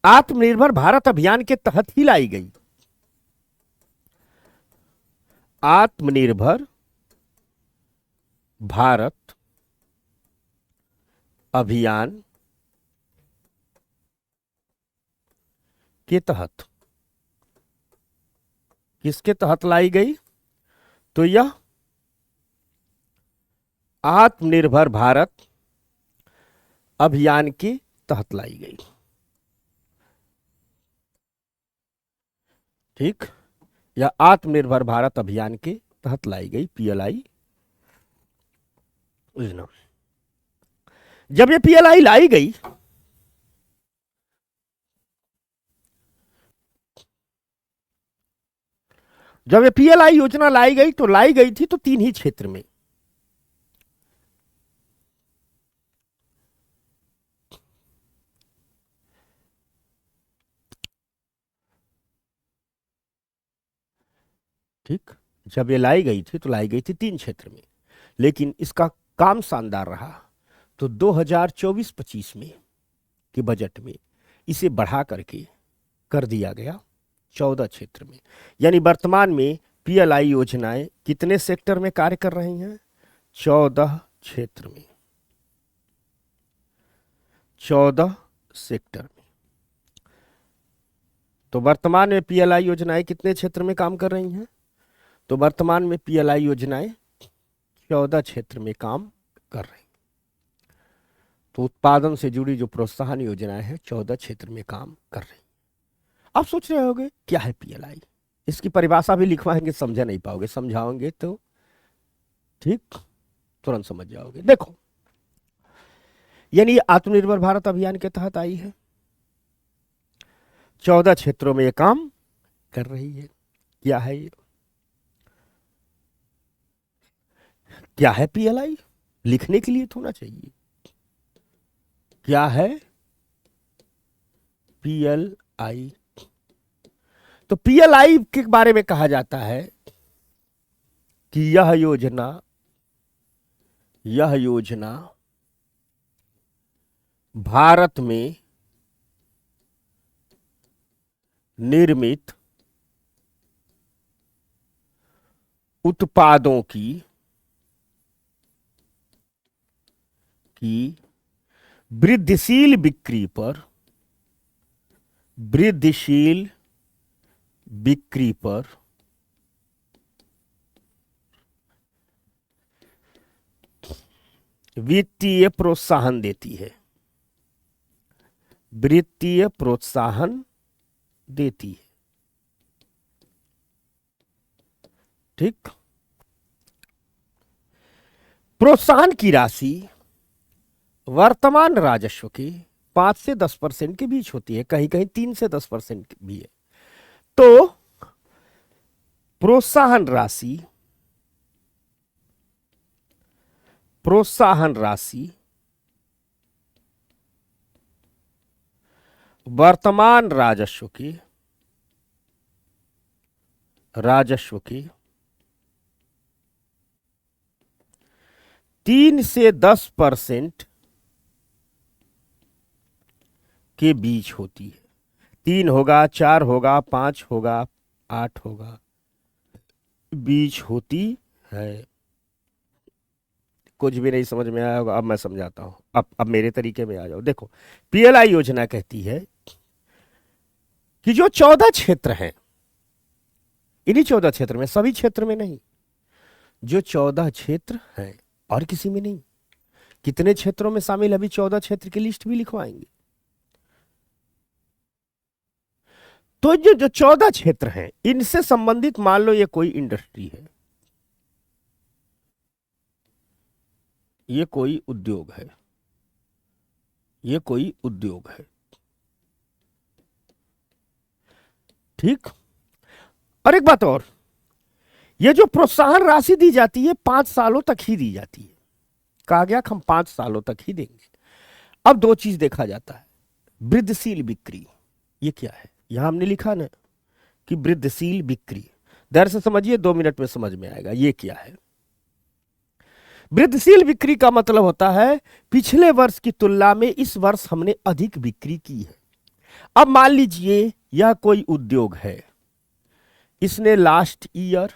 आत्मनिर्भर भारत अभियान के तहत ही लाई गई। आत्मनिर्भर भारत अभियान के तहत, किसके तहत लाई गई? तो यह आत्मनिर्भर भारत अभियान के तहत लाई गई। ठीक, यह आत्मनिर्भर भारत अभियान के तहत लाई गई पीएलआई योजना। जब ये पीएलआई लाई गई जब ये पीएलआई योजना लाई गई तो लाई गई थी तो 3 ही क्षेत्र में। ठीक, जब ये लाई गई थी तो लाई गई थी 3 क्षेत्र में, लेकिन इसका काम शानदार रहा। तो 2024-25 में के बजट में इसे बढ़ा करके कर दिया गया 14 क्षेत्र में। यानी वर्तमान में पीएलआई योजनाएं कितने सेक्टर में कार्य कर रही हैं? 14 क्षेत्र में, 14 सेक्टर में। तो वर्तमान में पीएलआई योजनाएं कितने क्षेत्र में काम कर रही हैं? तो वर्तमान में पीएलआई योजनाएं 14 क्षेत्र में काम कर रही हैं। तो उत्पादन से जुड़ी जो प्रोत्साहन योजनाएं हैं 14 क्षेत्र में काम कर रही हैं। आप सोच रहे होंगे क्या है पीएलआई? इसकी परिभाषा भी लिखवाएंगे, समझा नहीं पाओगे, समझाओगे तो ठीक तुरंत समझ जाओगे। देखो, यानी आत्मनिर्भर भारत अभियान के तहत आई है, 14 क्षेत्रों में ये काम कर रही है। क्या है ये? क्या है पीएलआई? लिखने के लिए होना चाहिए। क्या है पीएलआई? तो पीएलआई के बारे में कहा जाता है कि यह योजना भारत में निर्मित उत्पादों की वृद्धिशील बिक्री पर वित्तीय प्रोत्साहन देती है। वित्तीय प्रोत्साहन देती है। ठीक, प्रोत्साहन की राशि वर्तमान राजस्व के 5 से 10% के बीच होती है, कहीं कहीं 3 से 10% भी है। तो प्रोत्साहन राशि वर्तमान राजस्व के 3 से 10% के बीच होती है। 3 होगा, 4 होगा, 5 होगा, 8 होगा, बीच होती है। कुछ भी नहीं समझ में आया होगा, अब मैं समझाता हूं। अब मेरे तरीके में आ जाओ। देखो, पीएलआई योजना कहती है कि जो 14 क्षेत्र हैं, इन्हीं 14 क्षेत्र में, सभी क्षेत्र में नहीं, जो 14 क्षेत्र हैं और किसी में नहीं। कितने क्षेत्रों में शामिल? अभी 14 क्षेत्र की लिस्ट भी लिखवाएंगे। तो जो 14 क्षेत्र हैं, इनसे संबंधित मान लो ये कोई इंडस्ट्री है, ये कोई उद्योग है, ये कोई उद्योग है। ठीक, और एक बात और, ये जो प्रोत्साहन राशि दी जाती है 5 सालों तक ही दी जाती है। कहा गया कि हम 5 सालों तक ही देंगे। अब दो चीज देखा जाता है, वृद्धिशील बिक्री, ये क्या है? यहां हमने लिखा ना कि वृद्धिशील बिक्री, धैर्य से समझिए, 2 मिनट में समझ में आएगा ये क्या है। वृद्धिशील बिक्री का मतलब होता है पिछले वर्ष की तुलना में इस वर्ष हमने अधिक बिक्री की है। अब मान लीजिए यह कोई उद्योग है, इसने लास्ट ईयर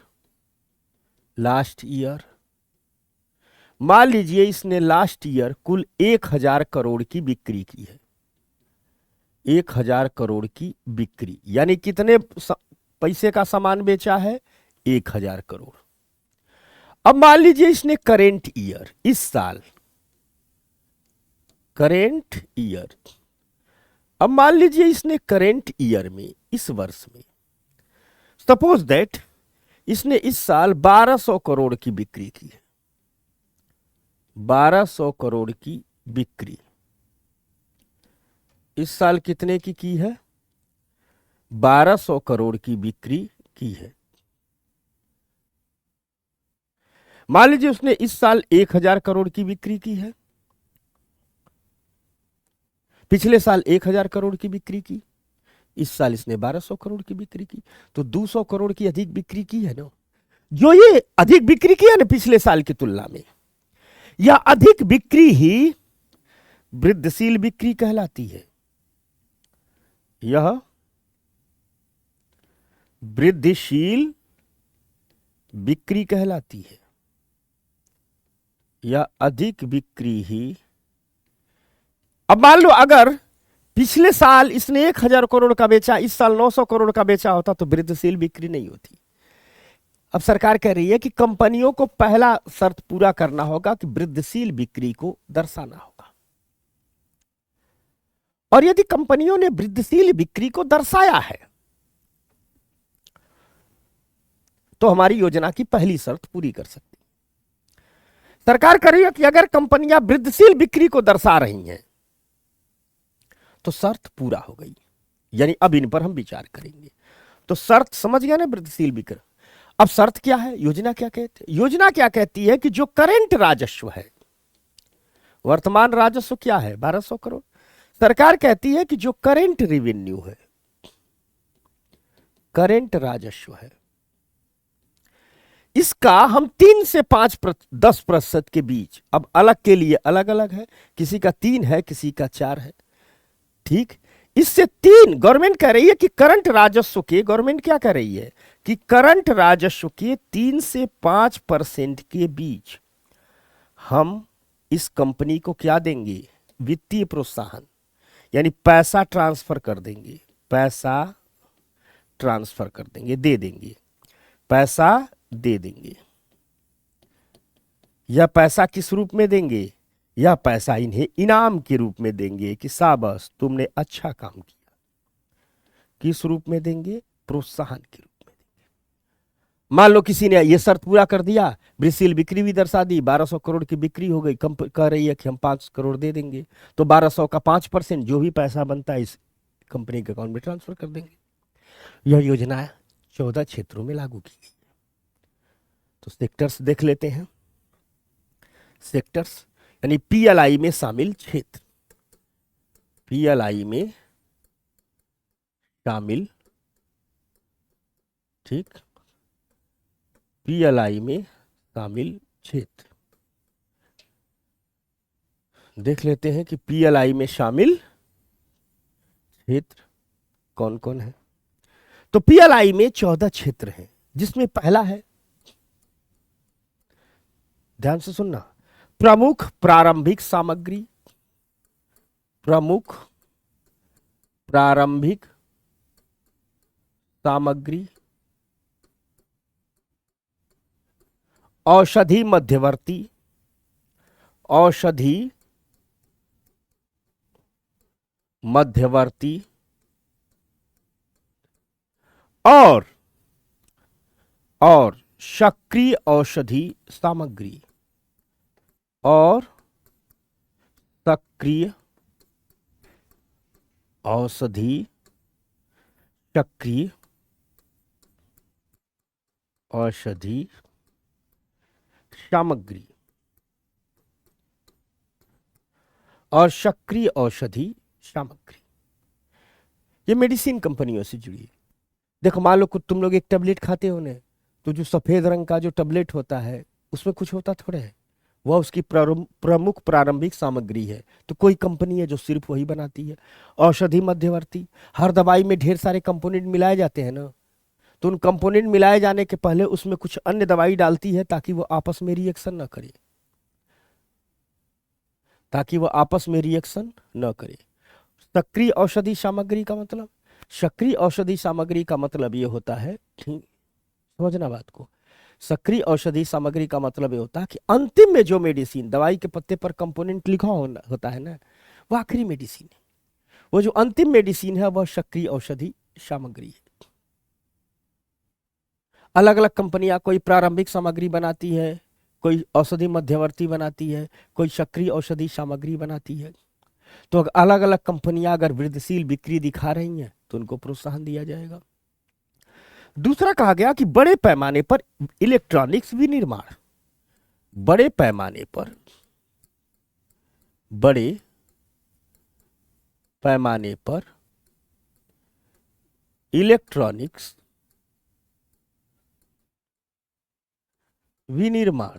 मान लीजिए इसने लास्ट ईयर कुल 1,000 करोड़ की बिक्री की है। 1,000 करोड़ की बिक्री यानी कितने पैसे का सामान बेचा है? 1,000 करोड़। अब मान लीजिए इसने करेंट ईयर, इस साल करेंट ईयर, अब मान लीजिए इसने करेंट ईयर में, इस वर्ष में, सपोज दैट इसने इस साल 1,200 करोड़ की बिक्री की है। 1,200 करोड़ की बिक्री इस साल कितने की है? 1,200 करोड़ की बिक्री की है। मान लीजिए उसने इस साल 1,000 करोड़ की बिक्री की है, पिछले साल 1,000 करोड़ की बिक्री की, इस साल इसने 1,200 करोड़ की बिक्री की, तो 200 करोड़ की अधिक बिक्री की है ना। जो ये अधिक बिक्री की है ना पिछले साल की तुलना में, यह अधिक बिक्री ही वृद्धिशील बिक्री कहलाती है। यह वृद्धिशील बिक्री कहलाती है। यह अधिक बिक्री ही, अब मान लो अगर पिछले साल इसने 1,000 करोड़ का बेचा, इस साल 900 करोड़ का बेचा होता तो वृद्धिशील बिक्री नहीं होती। अब सरकार कह रही है कि कंपनियों को पहला शर्त पूरा करना होगा कि वृद्धिशील बिक्री को दर्शाना होगा, और यदि कंपनियों ने वृद्धिशील बिक्री को दर्शाया है तो हमारी योजना की पहली शर्त पूरी कर सकती है। सरकार कह रही है कि अगर कंपनियां वृद्धिशील बिक्री को दर्शा रही हैं तो शर्त पूरा हो गई, यानी अब इन पर हम विचार करेंगे। तो शर्त समझ गया ना, वृद्धिशील बिक्री। अब शर्त क्या है? योजना क्या कहती है? योजना क्या कहती है कि जो करेंट राजस्व है, वर्तमान राजस्व क्या है? 1,200 करोड़। सरकार कहती है कि जो करेंट रेवेन्यू है, करेंट राजस्व है, इसका हम 3 से 10% के बीच, अब अलग के लिए अलग अलग है, किसी का 3 है, किसी का 4 है, ठीक। इससे 3, गवर्नमेंट कह रही है कि करंट राजस्व के, गवर्नमेंट क्या कह रही है कि करंट राजस्व के 3 से 5% के बीच हम इस कंपनी को क्या देंगे? वित्तीय प्रोत्साहन, यानी पैसा ट्रांसफर कर देंगे, पैसा ट्रांसफर कर देंगे, दे देंगे, पैसा दे देंगे। यह पैसा किस रूप में देंगे? यह पैसा इन्हें इनाम के रूप में देंगे कि शाबाश तुमने अच्छा काम किया। किस रूप में देंगे? प्रोत्साहन के रूप में देंगे। मान लो किसी ने यह शर्त पूरा कर दिया, वृद्धिशील बिक्री भी दर्शा दी, 1,200 करोड़ की बिक्री हो गई, कह रही है कि हम 5 करोड़ दे देंगे, तो 1,200 का 5% जो भी पैसा बनता है इस कंपनी के अकाउंट में ट्रांसफर कर देंगे। यह योजना 14 क्षेत्रों में लागू की गई। तो सेक्टर्स देख लेते हैं। सेक्टर्स यानी पीएलआई में शामिल क्षेत्र, पीएलआई में शामिल, ठीक, पीएलआई में शामिल क्षेत्र। देख लेते हैं कि पीएलआई में शामिल क्षेत्र कौन कौन है। तो पीएलआई में 14 क्षेत्र हैं, जिसमें पहला है, ध्यान से सुनना, प्रमुख प्रारंभिक सामग्री, प्रमुख प्रारंभिक सामग्री, औषधि मध्यवर्ती, औषधि मध्यवर्ती, और सक्रिय औषधि सामग्री, और सक्रिय औषधि, सक्रिय औषधि सामग्री और सक्रिय औषधि सामग्री, ये मेडिसिन कंपनियों से जुड़ी है। देखो मान लो कुछ तुम लोग एक टेबलेट खाते हो ना, तो जो सफेद रंग का जो टेबलेट होता है उसमें कुछ होता थोड़ा है, वह उसकी प्रमुख प्रारंभिक सामग्री है। तो कोई कंपनी है जो सिर्फ वही बनाती है। औषधि मध्यवर्ती, हर दवाई में ढेर सारे कंपोनेंट मिलाए जाते हैं ना, तो उन कंपोनेंट मिलाए जाने के पहले उसमें कुछ अन्य दवाई डालती है ताकि वो आपस में रिएक्शन ना करे, ताकि वो आपस में रिएक्शन न करे। सक्रिय औषधि सामग्री का मतलब, सक्रिय औषधि सामग्री का मतलब ये होता है, ठीक समझना बात को, सक्रिय औषधि सामग्री का मतलब ये होता है कि अंतिम में जो मेडिसिन दवाई के पत्ते पर कंपोनेंट लिखा होता है ना, वो आखिरी मेडिसिन है। वो जो अंतिम मेडिसिन है वह सक्रिय औषधि सामग्री है। अलग अलग कंपनियां कोई प्रारंभिक सामग्री बनाती है, कोई औषधि मध्यवर्ती बनाती है, कोई सक्रिय औषधि सामग्री बनाती है। तो अलग अलग कंपनियां अगर वृद्धिशील बिक्री दिखा रही हैं तो उनको प्रोत्साहन दिया जाएगा। दूसरा कहा गया कि बड़े पैमाने पर इलेक्ट्रॉनिक्स विनिर्माण, बड़े पैमाने पर, बड़े पैमाने पर इलेक्ट्रॉनिक्स विनिर्माण,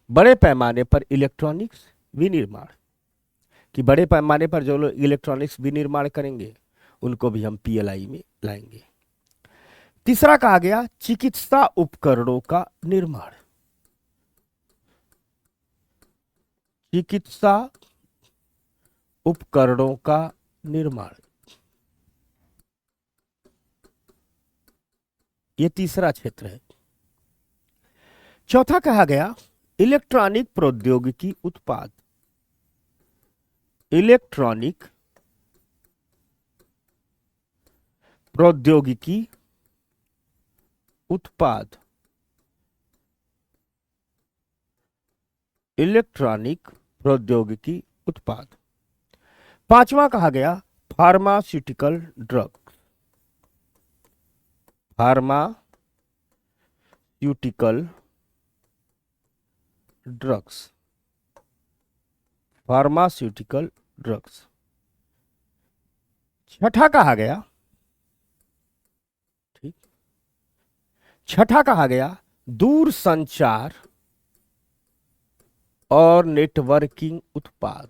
बड़े पैमाने पर इलेक्ट्रॉनिक्स विनिर्माण, कि बड़े पैमाने पर जो लोग इलेक्ट्रॉनिक्स विनिर्माण करेंगे उनको भी हम पीएलआई में लाएंगे। तीसरा कहा गया चिकित्सा उपकरणों का निर्माण, चिकित्सा उपकरणों का निर्माण, ये तीसरा क्षेत्र है। चौथा कहा गया इलेक्ट्रॉनिक प्रौद्योगिकी उत्पाद, इलेक्ट्रॉनिक प्रौद्योगिकी उत्पाद, इलेक्ट्रॉनिक प्रौद्योगिकी उत्पाद। पांचवा कहा गया pharmaceutical drug, pharmaceutical drugs, pharmaceutical drugs. छठा कहा गया, ठीक, छठा कहा गया दूर संचार और नेटवर्किंग उत्पाद,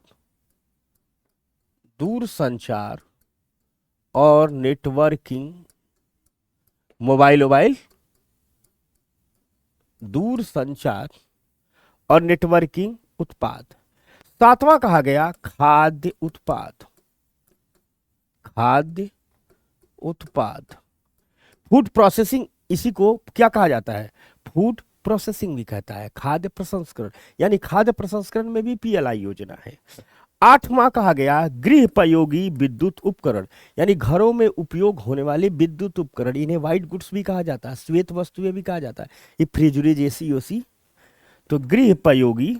दूर संचार और नेटवर्किंग, मोबाइल, दूर संचार और नेटवर्किंग उत्पाद। सातवां कहा गया खाद्य उत्पाद, खाद्य उत्पाद, फूड प्रोसेसिंग, इसी को क्या कहा जाता है, फूड प्रोसेसिंग भी कहता है, खाद्य प्रसंस्करण, यानी खाद्य प्रसंस्करण में भी पीएलआई योजना है। आठवां कहा गया गृहोपयोगी विद्युत उपकरण, यानी घरों में उपयोग होने वाले विद्युत उपकरण, इन्हें व्हाइट गुड्स भी कहा जाता है, श्वेत वस्तुएं भी कहा जाता है, ये फ्रिज एसी ओसी। तो गृहोपयोगी,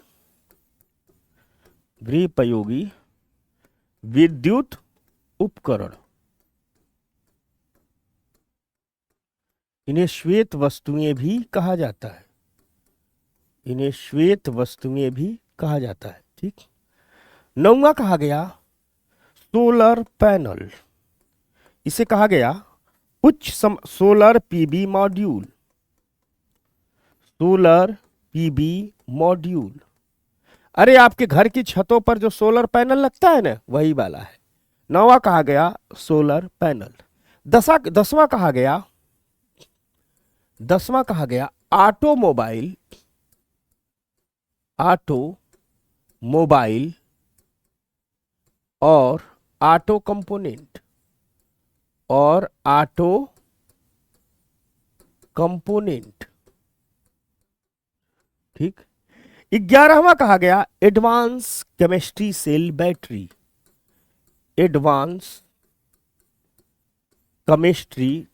गृहोपयोगी विद्युत उपकरण, इन्हें श्वेत वस्तुएं भी कहा जाता है, इन्हें श्वेत वस्तुएं भी कहा जाता है, ठीक। नौवां कहा गया सोलर पैनल, इसे कहा गया solar PV module, solar PV module. अरे आपके घर की छतों पर जो सोलर पैनल लगता है ना, वही वाला है। नौवां कहा गया सोलर पैनल। दसवां कहा गया, दसवां कहा गया ऑटोमोबाइल, ऑटोमोबाइल और ऑटो कंपोनेंट, और ऑटो कंपोनेंट, ठीक। 11वां कहा गया advance chemistry cell battery, advance chemistry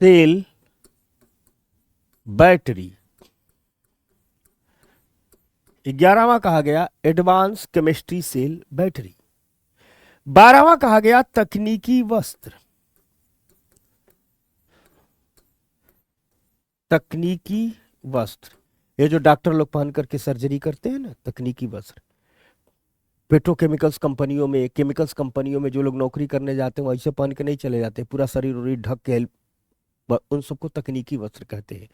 cell battery. 11वां कहा गया एडवांस केमिस्ट्री सेल बैटरी। 12वां कहा गया तकनीकी वस्त्र। तकनीकी वस्त्र, ये जो डॉक्टर लोग पहन करके सर्जरी करते हैं ना, तकनीकी वस्त्र। पेट्रोकेमिकल्स कंपनियों में, केमिकल्स कंपनियों में जो लोग नौकरी करने जाते हैं वो ऐसे पहन के नहीं चले जाते, पूरा शरीर उरीर ढक के, उन सबको तकनीकी वस्त्र कहते हैं।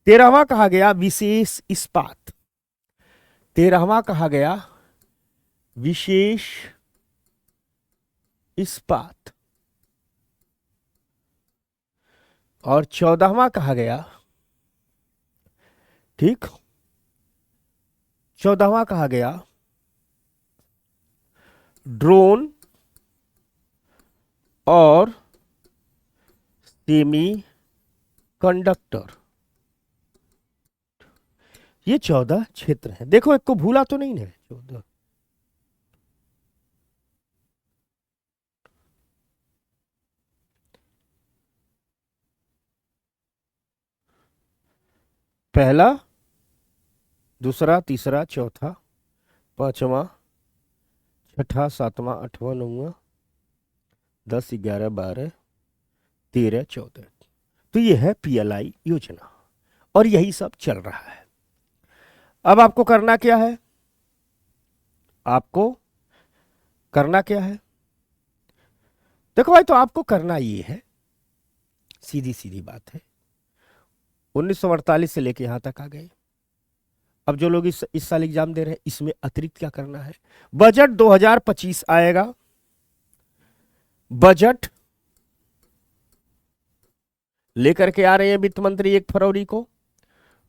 13वां कहा गया विशेष इस्पात। 13वां कहा गया विशेष इस्पात। और 14वां कहा गया, ठीक, 14वां कहा गया ड्रोन और सेमी कंडक्टर। ये 14 क्षेत्र हैं। देखो एक को भूला तो नहीं है। 14 पहला, दूसरा, तीसरा, चौथा, पांचवा, छठा, सातवां, आठवां, नौवां, 10, 11, 12, 13, 14। तो ये है पीएलआई योजना और यही सब चल रहा है। अब आपको करना क्या है? आपको करना क्या है? देखो भाई, तो आपको करना ये है, सीधी सीधी बात है, 1948 से लेके यहां तक आ गए। अब जो लोग इस साल एग्जाम दे रहे हैं, इसमें अतिरिक्त क्या करना है? बजट 2025 आएगा, बजट लेकर के आ रहे हैं वित्त मंत्री 1 फरवरी को।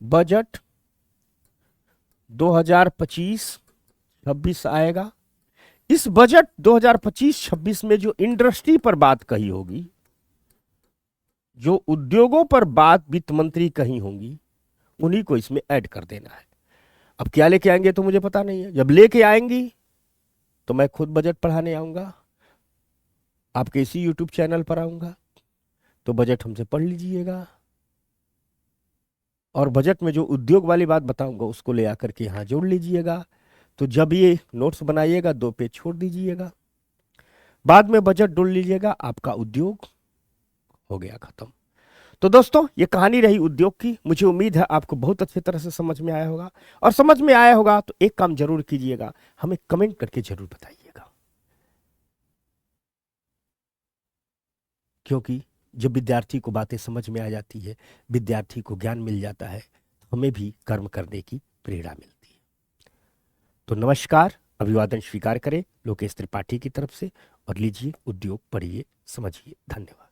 बजट 2025-26 आएगा। इस बजट 2025-26 में जो इंडस्ट्री पर बात कही होगी, जो उद्योगों पर बात वित्त मंत्री कही होंगी, उन्हीं को इसमें ऐड कर देना है। अब क्या लेके आएंगे तो मुझे पता नहीं है। जब लेके आएंगी तो मैं खुद बजट पढ़ाने आऊंगा, आपके इसी यूट्यूब चैनल पर आऊंगा, तो बजट हमसे पढ़ लीजिएगा। और बजट में जो उद्योग वाली बात बताऊंगा उसको ले आकर के यहां जोड़ लीजिएगा। तो जब ये नोट्स बनाइएगा 2 पेज छोड़ दीजिएगा, बाद में बजट ढूंढ लीजिएगा, आपका उद्योग हो गया खत्म। तो दोस्तों, ये कहानी रही उद्योग की। मुझे उम्मीद है आपको बहुत अच्छी तरह से समझ में आया होगा, और समझ में आया होगा तो एक काम जरूर कीजिएगा, हमें कमेंट करके जरूर बताइएगा। क्योंकि जब विद्यार्थी को बातें समझ में आ जाती है, विद्यार्थी को ज्ञान मिल जाता है, तो हमें भी कर्म करने की प्रेरणा मिलती है। तो नमस्कार, अभिवादन स्वीकार करें लोकेश त्रिपाठी की तरफ से, और लीजिए उद्योग पढ़िए समझिए। धन्यवाद।